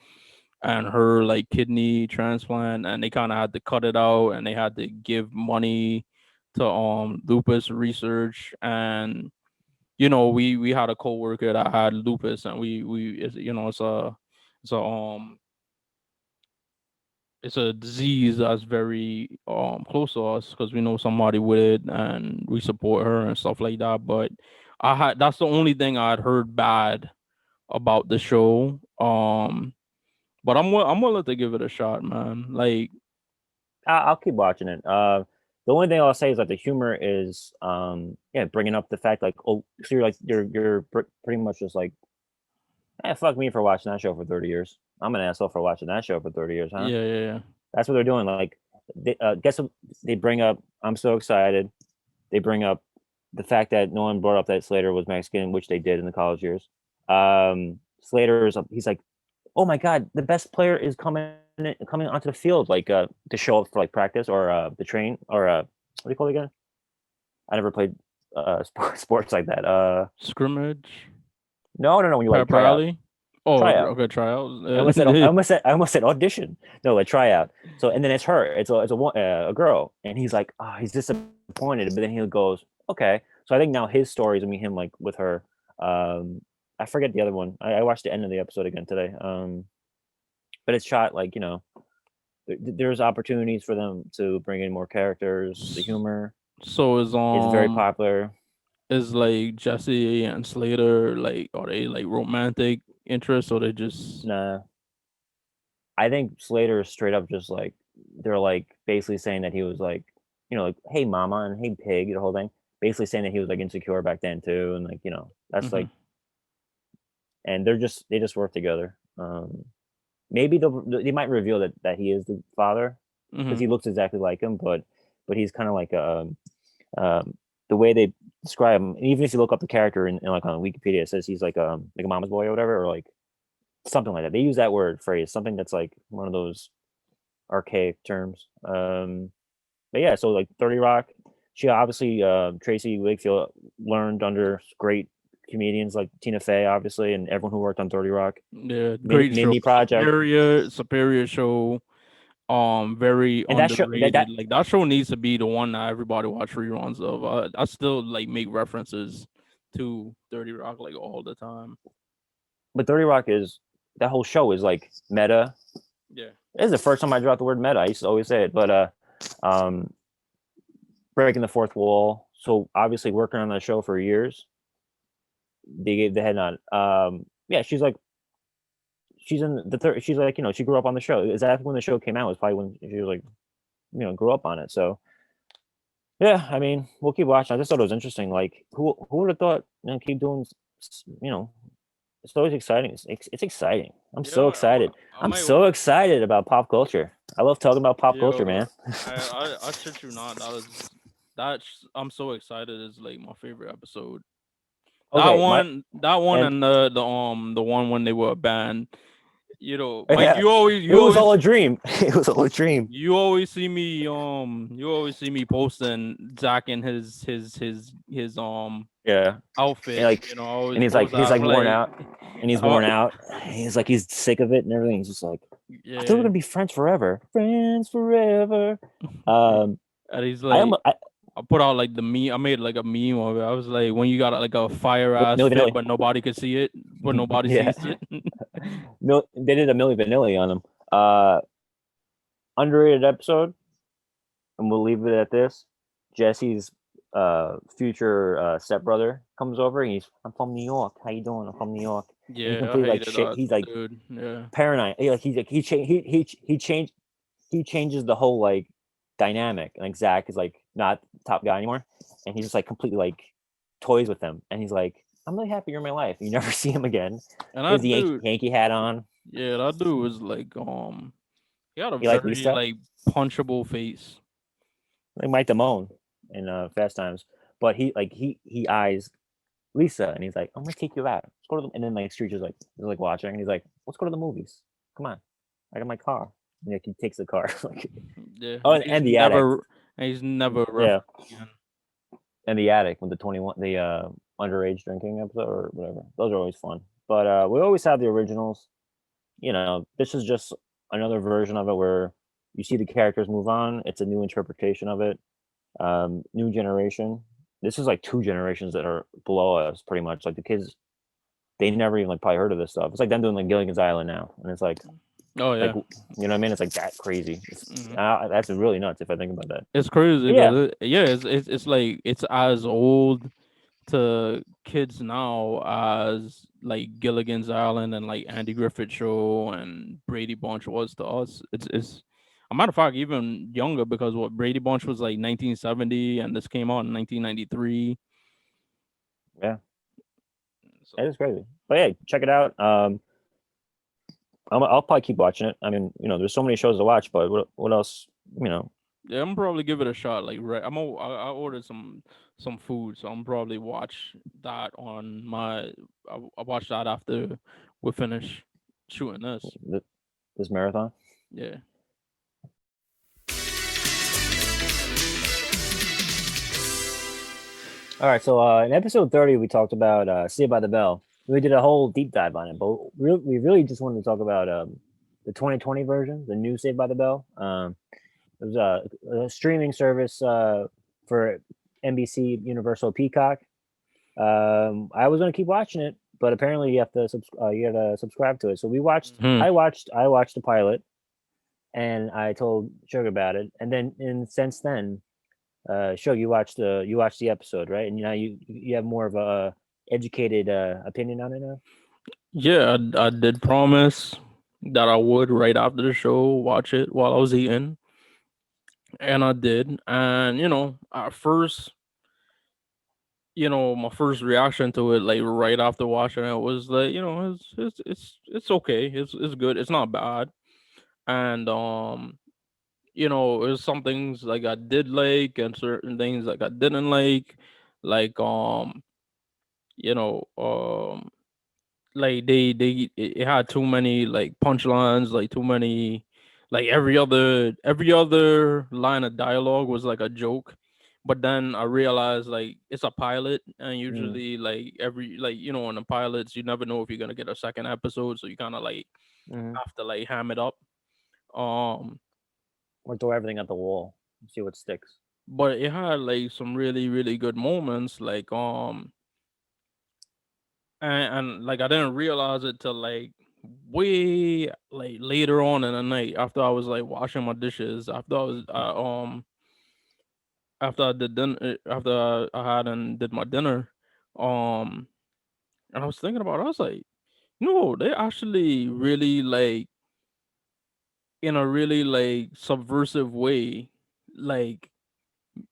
and her like kidney transplant, and they kind of had to cut it out, and they had to give money to lupus research. And we had a coworker that had lupus, and it's a it's a disease that's very close to us because we know somebody with it and we support her and stuff like that. But that's the only thing I'd heard bad about the show. But I'm willing to give it a shot, man. Like, I'll keep watching it. The only thing I'll say is that the humor is, bringing up the fact like, oh, so you're pretty much just like, fuck me for watching that show for 30 years. I'm an asshole for watching that show for 30 years, huh? yeah. That's what they're doing. Like, guess what they bring up? I'm so excited. They bring up the fact that no one brought up that Slater was Mexican, which they did in the college years. Slater he's like, oh my god, the best player is coming onto the field, like to show up for like practice or the train or what do you call it again? I never played sports like that. Scrimmage, No. When you like pep try out, rally. Oh, try out. okay, tryouts. I almost said audition. No, like try out. So and then it's her. It's a girl, and he's like, oh, he's disappointed, but then he goes, okay. So I think now his story is gonna be him like with her. I forget the other one. I watched the end of the episode again today. But it's shot like there's opportunities for them to bring in more characters. The humor So is very popular. is like Jesse and Slater, like, are they like romantic interests, or they just Nah, I think Slater is straight up just like they're like basically saying that he was like like hey mama and hey pig, the whole thing. Basically saying that he was like insecure back then too, and like that's like, and they just work together. Maybe they might reveal that he is the father because he looks exactly like him, but he's kind of like the way they describe him. And even if you look up the character in like on Wikipedia, it says he's like a mama's boy or whatever, or like something like that. They use that phrase, something that's like one of those archaic terms. But yeah, so like 30 Rock, she obviously Tracy Wakefield learned under great comedians like Tina Fey, obviously, and everyone who worked on 30 Rock. Yeah, great show. Mindy Project. Superior show. Very And that show underrated. Like that show needs to be the one that everybody watch reruns of. I still like make references to 30 Rock like all the time. But 30 Rock is that whole show is like meta. Yeah. This is the first time I dropped the word meta. I used to always say it, but breaking the fourth wall. So obviously working on that show for years. They gave the head nod. Yeah, she's in the third. She's like, she grew up on the show. Exactly when the show came out was probably when she was like, grew up on it. So yeah, I mean, we'll keep watching. I just thought it was interesting. Like, who would have thought? Keep doing. It's always exciting. It's exciting. I'm so excited. I'm so excited about pop culture. I love talking about pop culture, man. I shit you not. I'm so excited. It's like my favorite episode. That one and the one when they were a band. Like yeah. you always it was all a dream. It was all a dream. You always see me posting Zach in his outfit. And, and he's like worn out. And he's worn out. He's like he's sick of it and everything. He's just like, I thought we're gonna be friends forever. Friends forever. And he's like I put out like the meme. I made like a meme of it. I was like, when you got like a fire ass fit, but nobody could see it, but nobody sees it. They did a Milli Vanilli on him. Underrated episode, and we'll leave it at this. Jesse's future stepbrother comes over. And I'm from New York. How you doing? I'm from New York. Yeah, he's like paranoid. He changes the whole like dynamic. And like Zach is like not top guy anymore, and he's just like completely like toys with him. And he's like, I'm really happy you're in my life. You never see him again. And he has the Yankee hat on. Yeah, that dude was like he had a very like punchable face. Like Mike Damone in Fast Times. But he eyes Lisa and he's like, I'm gonna take you out. Let's go to and then like Street is like watching and he's like, let's go to the movies. Come on. I got my car. And like he takes the car. Yeah. Oh, and the attic. He's never again. And the attic with the 21 the underage drinking episode or whatever. Those are always fun. But we always have the originals. This is just another version of it where you see the characters move on. It's a new interpretation of it. New generation. This is like 2 generations that are below us pretty much. Like the kids, they never even like probably heard of this stuff. It's like them doing like Gilligan's Island now. And it's like, oh yeah, like, you know what I mean? It's like that crazy. That's really nuts if I think about that. It's crazy. It's like it's as old to kids now as like Gilligan's Island and like Andy Griffith Show and Brady Bunch was to us. It's a matter of fact even younger because what Brady Bunch was like 1970 and this came out in 1993. Yeah, so. That is crazy. But yeah, check it out. I'll probably keep watching it. I mean, there's so many shows to watch, but what else? Yeah, I'm probably give it a shot. Like, I ordered some food, so I'm probably watch that on my. I'll watch that after we finish shooting this marathon. Yeah. All right, so in episode 30, we talked about Saved by the Bell. We did a whole deep dive on it, but we really just wanted to talk about the 2020 version, the new Saved by the Bell. It was a streaming service for NBC Universal Peacock. I was going to keep watching it, but apparently you have to subscribe to it. So we watched. I watched the pilot, and I told Suge about it, and then since then, Suge, you watched the episode, right? And now you have more of a educated opinion on it now. Yeah, I did promise that I would right after the show watch it while I was eating, and I did. And at first, my first reaction to it, like right after watching it, was like, it's okay, it's good, it's not bad, and there's some things like I did like, and certain things like I didn't like like it had too many like punchlines, like too many, like every other line of dialogue was like a joke. But then I realized like it's a pilot, and usually like every like in the pilots you never know if you're gonna get a second episode, so you kind of like Mm-hmm. have to like ham it up. Um, Or throw everything at the wall and see what sticks. but it had like some really really good moments, like and like I didn't realize it till like way like later on in the night after I was like washing my dishes after I did dinner after I had and did my dinner, um and I was thinking about it. I was like, no, they actually really like in a really like subversive way, like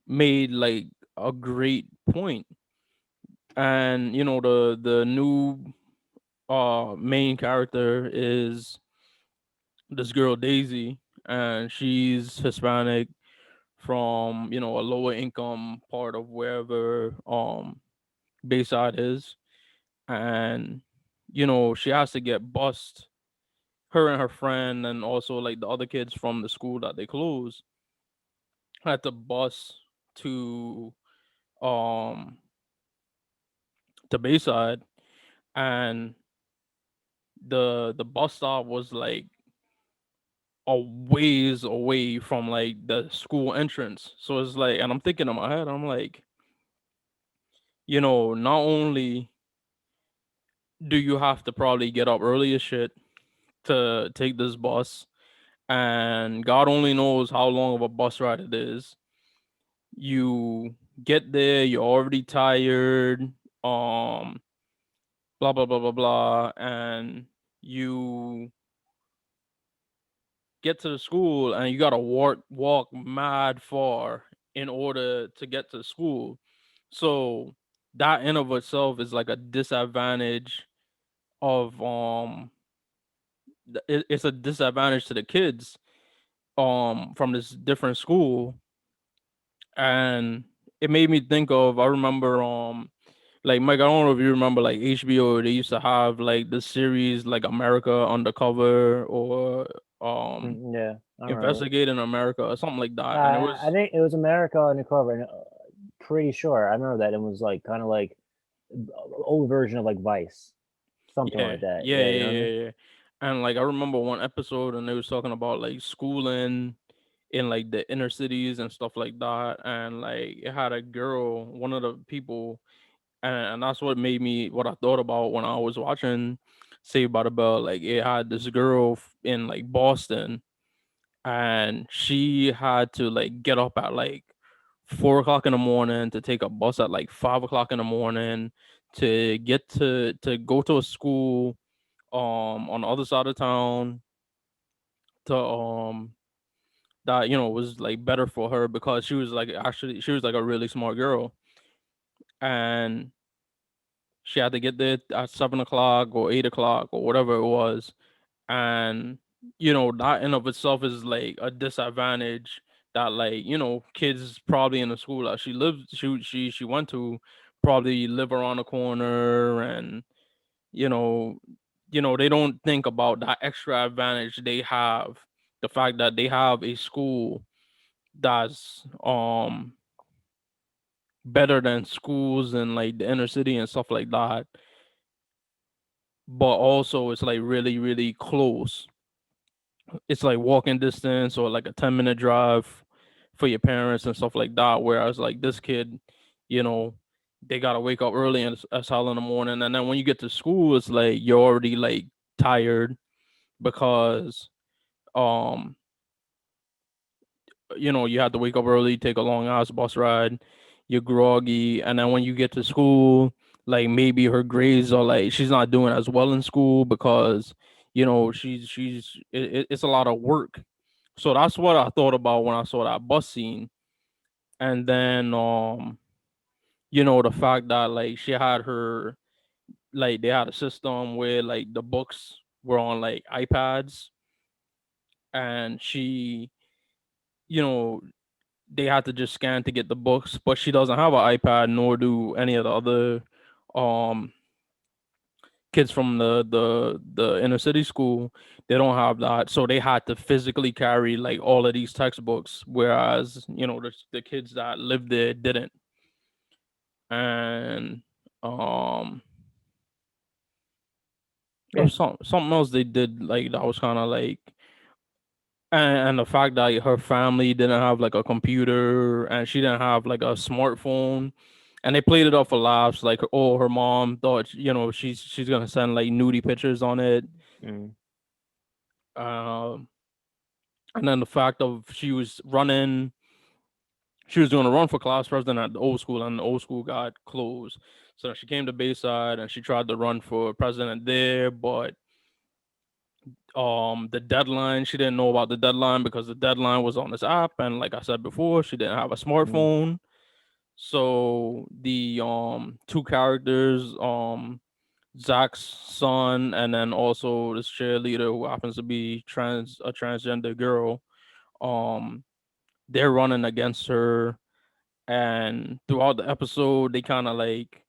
made like a great point. And the new main character is this girl Daisy, and she's Hispanic from a lower income part of wherever Bayside is, and she has to get bussed. Her and her friend, and also like the other kids from the school that they closed, had to bus to um Bayside, and the bus stop was like a ways away from like the school entrance. So it's like, and I'm thinking in my head, I'm like, not only do you have to probably get up early as shit to take this bus, and God only knows how long of a bus ride it is. You get there, you're already tired, um, blah blah blah blah blah, and you get to the school and you gotta walk mad far in order to get to school. So that in of itself is like a disadvantage of it's a disadvantage to the kids from this different school. And it made me think of, I remember like Mike, I don't know if you remember like HBO, they used to have like the series like America Undercover, or Yeah, I remember. Investigating America or something like that. And it I was, think it was America Undercover, and pretty sure I remember that it was like kind of like old version of like Vice, something yeah, like that. yeah, Yeah, you know yeah, what I mean? yeah, yeah. And like I remember one episode, and they was talking about like schooling in like the inner cities and stuff like that. And like it had a girl, one of the people, and that's what made me, what I thought about when I was watching Saved by the Bell. Like it had this girl in like Boston, and she had to like get up at like 4 o'clock in the morning to take a bus at like 5 o'clock in the morning to get to go to a school on the other side of town, to that was like better for her, because she was like a really smart girl, and she had to get there at 7 o'clock or 8 o'clock or whatever it was. And that in of itself is like a disadvantage that, like, kids probably in the school that she went to probably live around the corner, and you know they don't think about that extra advantage they have, the fact that they have a school that's better than schools in like the inner city and stuff like that, but also it's like really really close. It's like walking distance or like a 10-minute drive for your parents and stuff like that. Whereas like this kid, you know, they gotta wake up early and as hell in the morning, and then when you get to school, it's like you're already like tired because um you have to wake up early, take a long ass bus ride, you're groggy, and then when you get to school, like maybe her grades are like she's not doing as well in school because it's a lot of work. So that's what I thought about when I saw that bus scene. And then the fact that like she had her, like they had a system where like the books were on like iPads, and she you know they had to just scan to get the books, but she doesn't have an iPad, nor do any of the other um kids from the inner city school, they don't have that, so they had to physically carry like all of these textbooks, whereas the kids that lived there didn't. And there Yeah. was something else they did like that was kind of like, and the fact that her family didn't have like a computer and she didn't have like a smartphone, and they played it off for laughs, like, oh, her mom thought she's gonna send like nudie pictures on it. Mm. um and then the fact of she was doing a run for class president at the old school, and the old school got closed. So she came to Bayside and she tried to run for president there, but the deadline, she didn't know about the deadline because the deadline was on this app, and like I said before, she didn't have a smartphone. So the two characters, Zach's son, and then also this cheerleader who happens to be a transgender girl, um they're running against her. And throughout the episode, they kind of like,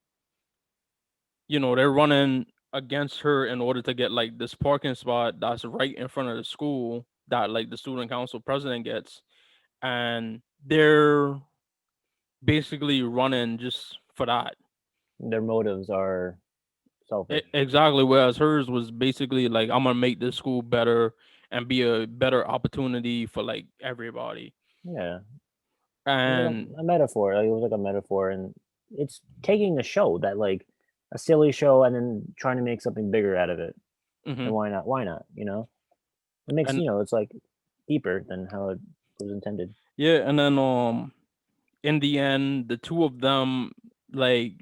they're running against her in order to get like this parking spot that's right in front of the school that like the student council president gets. And they're basically running just for that. Their motives are selfish. Exactly. Whereas hers was basically like, I'm gonna make this school better and be a better opportunity for like everybody. Yeah. And A metaphor. Like, it was like a metaphor, and it's taking a show that like a silly show and then trying to make something bigger out of it. mhm. And why not? Why not? It makes And it's like deeper than how it was intended. yeah, and then in the end, the two of them, like,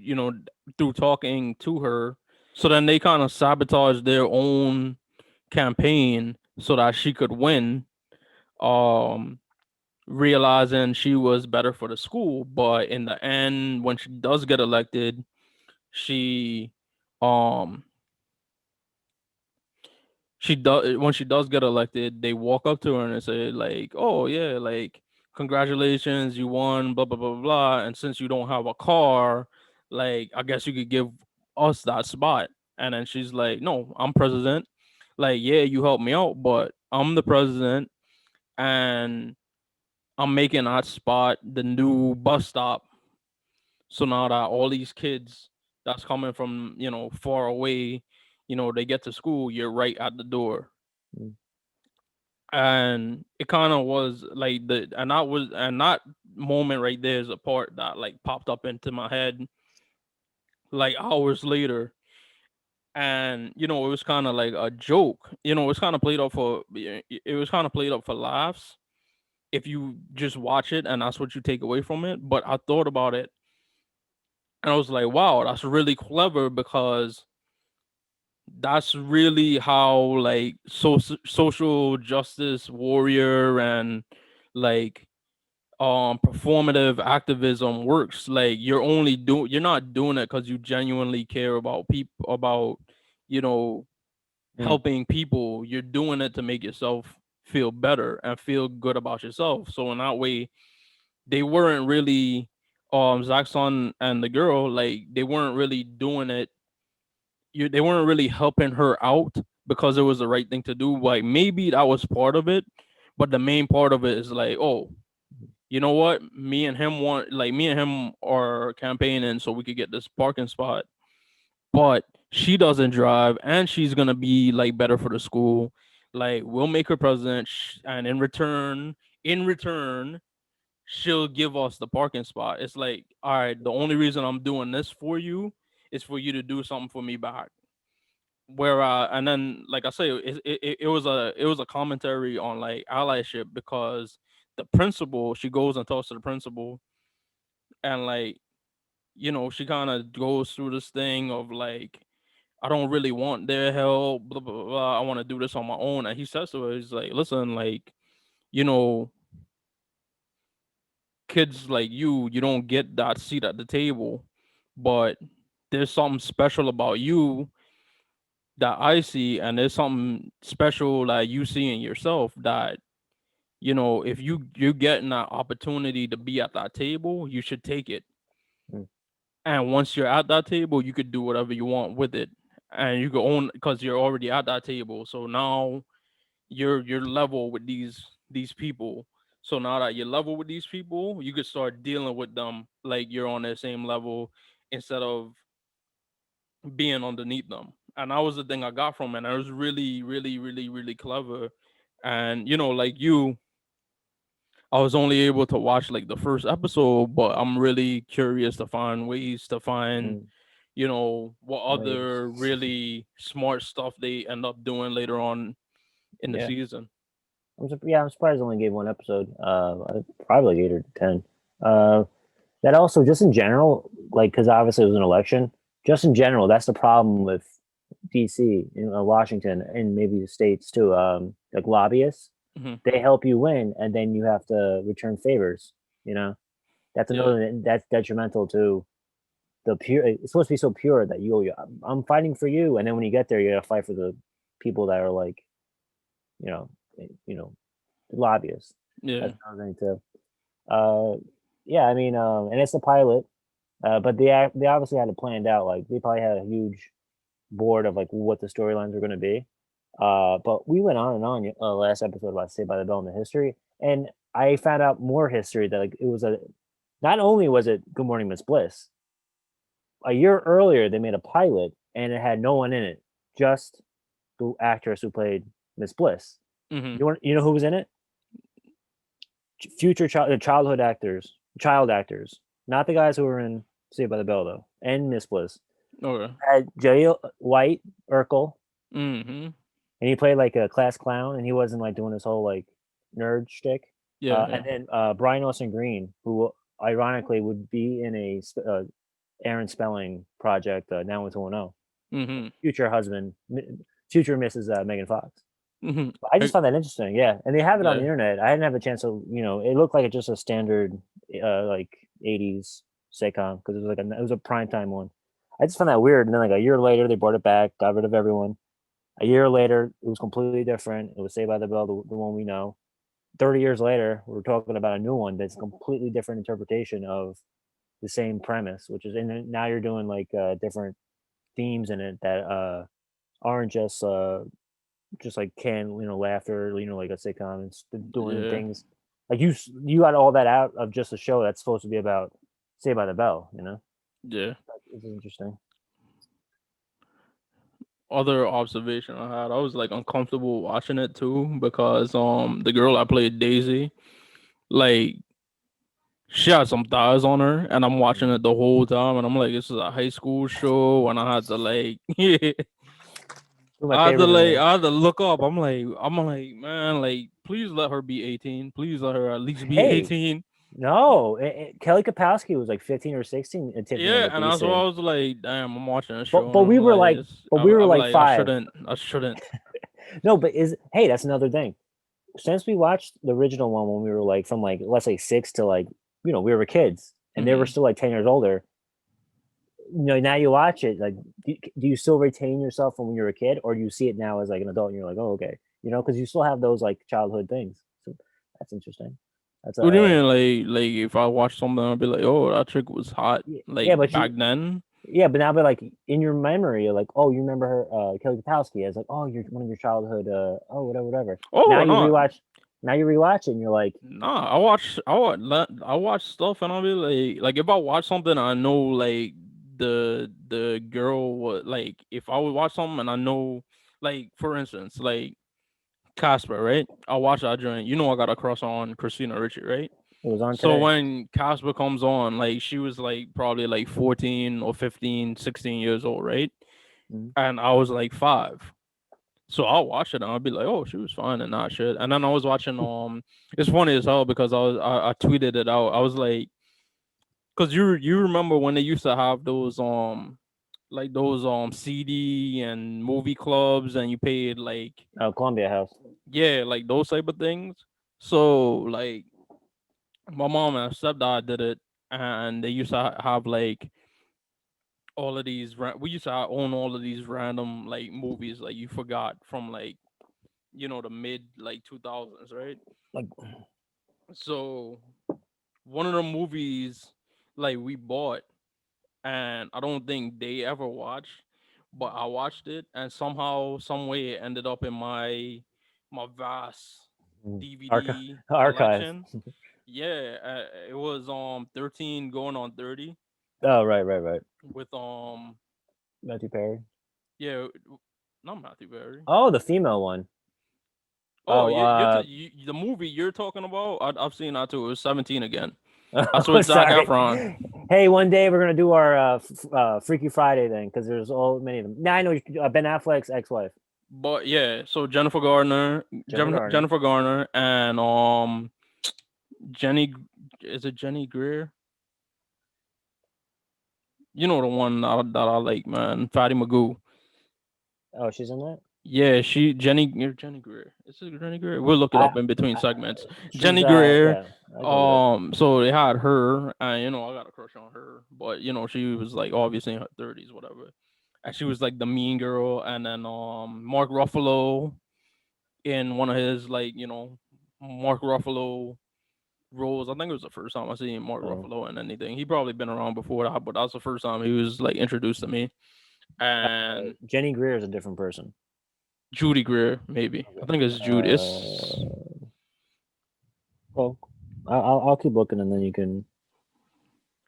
through talking to her, so then they kind of sabotaged their own campaign so that she could win, um, realizing she was better for the school. But in the end, when she does get elected, she, um, she does when she does get elected, they walk up to her and say like, "Oh yeah, like congratulations, you won, blah blah blah blah blah. And since you don't have a car, like I guess you could give us that spot." And then she's like, "No, I'm president. Like, yeah, you helped me out, but I'm the president, and I'm making that spot the new bus stop. So now that all these kids that's coming from far away, they get to school, you're right at the door." Mm. And it kind of was like and that moment right there is a part that like popped up into my head like hours later. And it was kind of like a joke. It was kind of played up for it was kind of played up for laughs if you just watch it and that's what you take away from it. But I thought about it and I was like, wow, that's really clever, because that's really how like social justice warrior and like performative activism works. Like, you're not doing it because you genuinely care about people, about you know Mm. helping people. You're doing it to make yourself feel better and feel good about yourself. So in that way, they weren't really Zach's son and the girl, like, they weren't really doing it. They weren't really helping her out because it was the right thing to do. Like, maybe that was part of it, but the main part of it is like, oh, you know what? Me and him are campaigning so we could get this parking spot. But she doesn't drive, and she's gonna be like better for the school. Like, we'll make her president, and in return, she'll give us the parking spot. It's like, all right, the only reason I'm doing this for you is for you to do something for me back. Where and then, like I say, it was a commentary on like allyship, because the principal, she goes and talks to the principal, and like, she kind of goes through this thing of like, I don't really want their help, blah blah blah, blah. I want to do this on my own. And he says to her, he's like, listen, like, you know kids like you don't get that seat at the table, but there's something special about you that I see, and there's something special that you see in yourself that, if you're getting that opportunity to be at that table, you should take it. Mm. And once you're at that table, you could do whatever you want with it. and you go on because you're already at that table. So now you're level with these people. So now that you're level with these people, you could start dealing with them like you're on their same level instead of being underneath them. And that was the thing I got from it. And it was really, really, really, really clever. And like you, I was only able to watch like the first episode, but I'm really curious to find ways to find, Mm, what ways. other really smart stuff they end up doing later on in the Yeah. season. I'm surprised I only gave one episode. Probably like 8 or 10. Uh, that also, just in general, like, because obviously it was an election. Just in general, that's the problem with DC, Washington, and maybe the states too. Like lobbyists, Hmm. they help you win, and then you have to return favors. You know, that's Yeah. another that's detrimental to the pure. It's supposed to be so pure that I'm fighting for you, and then when you get there, you got to fight for the people that are like, you know, you know, lobbyists. Yeah. That's another thing too. Uh, yeah, I mean, and it's a pilot, but they obviously had it planned out. Like they probably had a huge board of like what the storylines were going to be. But we went on and on last episode about Saved by the Bell and the history, and I found out more history that like it was a not only was it Good Morning Miss Bliss. A year earlier, they made a pilot, and it had no one in it, just the actress who played Miss Bliss. Hmm. You know who was in it? Future childhood actors, child actors, not the guys who were in Saved by the Bell though, and Miss Bliss. Okay. Had Jay White Urkel, Hmm. and he played like a class clown, and he wasn't like doing his whole like nerd shtick. Yeah. And Yeah. then Brian Austin Green, who ironically would be in a Aaron Spelling project, Now Into 1-0. Hmm. Future husband, future Mrs. Megan Fox. Hmm. I just found that interesting, yeah. And they have it on the Yeah. internet. I didn't have a chance to, it looked like just a standard, like '80s sitcom because it was it was a primetime one. I just found that weird. And then like a year later, they brought it back, got rid of everyone. A year later, it was completely different. It was Saved by the Bell, the one we know. 30 years later, we're talking about a new one that's a completely different interpretation of the same premise, which is, and then now you're doing like different themes in it that aren't just like laughter, like a sitcom and doing Yeah. things like you got all that out of just a show that's supposed to be about Saved by the Bell. Yeah. It's interesting. Other observation I had, I was like uncomfortable watching it too because the girl I played Daisy, like she had some thighs on her, and I'm watching it the whole time, and I'm like, this is a high school show, and I had to like, Two of my favorite animes. I had to look up. I'm like, man, like, please let her be 18. Please let her at least be Hey, 18. no, Kelly Kapowski was like 15 or 16 at Tiffany Yeah, under and that's why Beeson. I was like, damn, I'm watching a But show, but and we I'm were like, like but we were I'm like like, five. I shouldn't. No, but hey, that's another thing. Since we watched the original one when we were like from like let's say 6 to like we were kids and they were Hmm. still like 10 years older. Now you watch it like do you still retain yourself from when you were a kid, or do you see it now as like an adult and you're like, oh okay, because you still have those like childhood things. So that's interesting. That's What do you mean, like if I watch something, I'll be like, oh, that chick was hot, yeah, like but back then. but now, but like in your memory, you're like, oh, you remember her, Kelly Kapowski as like, oh, you're one of your childhood, oh, whatever. Now Oh you no, rewatch, it, and you're like, nah. I watch stuff, and I'll be like if I watch something, I know like the girl was like if I would watch something and I know like for instance like Casper, right? I watch that joint. I got a crush on Christina Ricci, right? it was on So today. when Casper comes on, like she was like probably like 14 or 15, 16 years old, right? Mhm. And I was like 5. So I'll watch it and I'll be like, oh, she was fine and not shit. And then I was watching it's funny as hell because I tweeted it out. I was like, because you remember when they used to have those like those CD and movie clubs and you paid like Oh, Columbia House. yeah, like those type of things. So like my mom and stepdad did it, and they used to have like all of these. We used to own all of these random like movies like you forgot from like the mid like 2000s, right? Like, So one of the movies like we bought, and I don't think they ever watched, but I watched it, and somehow, some way, it ended up in my vast DVD Archives. collection. Yeah, it was 13 going on 30 Oh, right. with Matthew Perry. yeah, not Matthew Perry. Oh, the female one. Oh, Oh, the movie you're talking about, I've seen that too. It was 17 again. That's with Zac sorry. Efron. Hey, one day we're gonna do our Freaky Friday thing because there's all many of them. Now I know Ben Affleck's ex-wife. But yeah, so Jennifer Garner, Jennifer Garner, and Jenny, is it Jenny Greer? You know the one that I like, man, Fatty Magoo. Oh, she's in that. Yeah, Jenny Greer. Is it Jenny Greer? We'll look it up in between segments. Jenny She's, Greer. yeah, So they had her, and I got a crush on her, but she was like obviously in her 30s, whatever. And she was like the mean girl, and then Mark Ruffalo in one of his Mark Ruffalo roles. I think it was the first time I seen Mark Ruffalo in anything. He probably been around before that, but that was the first time he was like introduced to me. And Jenny Greer is a different person. Judy Greer, maybe. I think it's Judy. Well, I'll keep looking, and then you can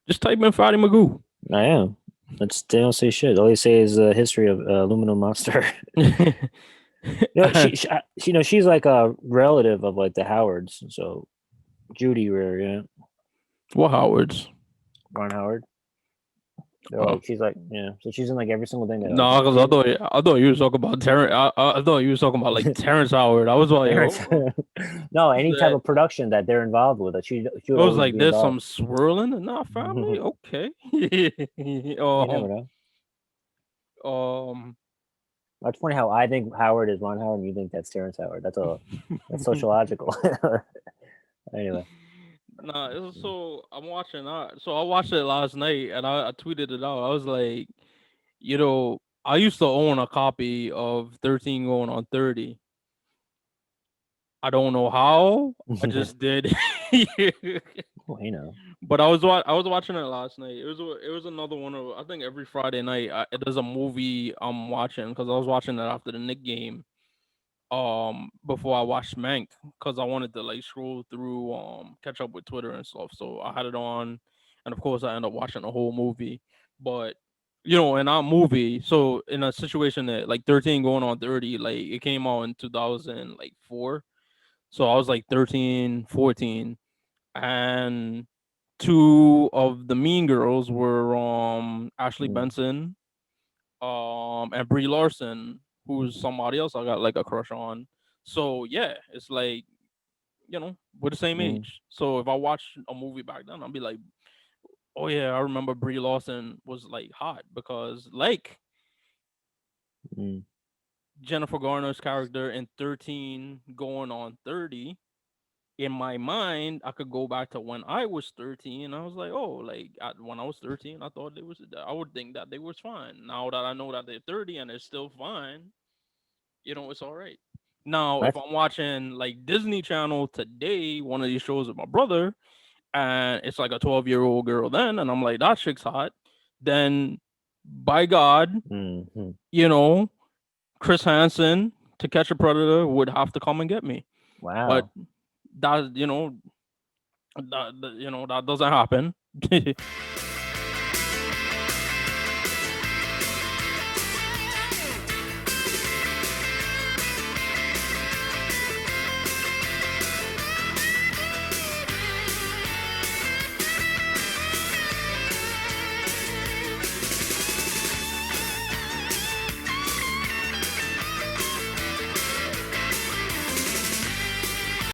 just type in Fatty Magoo. I am. They don't say shit. All they say is the history of Aluminum Monster. She's like a relative of like the Howards. So Judy Greer, yeah. What Howards? Ron Howard. She's like, yeah. So she's in like every single thing. No, because I thought you were talking about Terrence. I thought you were talking about like Terrence Howard. I was like, no, any type of production that they're involved with. That she was like, there's some swirling in that family. Okay. You never know. That's funny how I think Howard is Ron Howard and you think that's Terrence Howard. That's sociological. Anyway. Nah, so I'm watching that. So I watched it last night and I tweeted it out. I was like, I used to own a copy of 13 going on 30. I don't know how. I just did. But I was watching it last night. It was another one of, I think every Friday night there's a movie I'm watching because I was watching it after the Knicks game. Before I watched Mank, because I wanted to like scroll through, catch up with Twitter and stuff. So I had it on, and of course I ended up watching the whole movie. But in that movie, so in a situation that like 13 going on 30, like it came out in 2004. So I was like 13, 14, and two of the mean girls were Ashley Benson, and Brie Larson, who's somebody else I got like a crush on. So yeah, it's like, we're the same age. So if I watch a movie back then, I'll be like, oh yeah, I remember Brie Larson was like hot because like Jennifer Garner's character in 13 going on 30. In my mind, I could go back to when I was 13. I was like, oh, like when I was 13, I thought I would think that they was fine. Now that I know that they're 30 and they're still fine, it's all right. Now, if I'm watching like Disney Channel today, one of these shows with my brother, and it's like a 12-year-old girl then, and I'm like, that chick's hot, then by God, Chris Hansen, To Catch a Predator, would have to come and get me. Wow. But that that doesn't happen.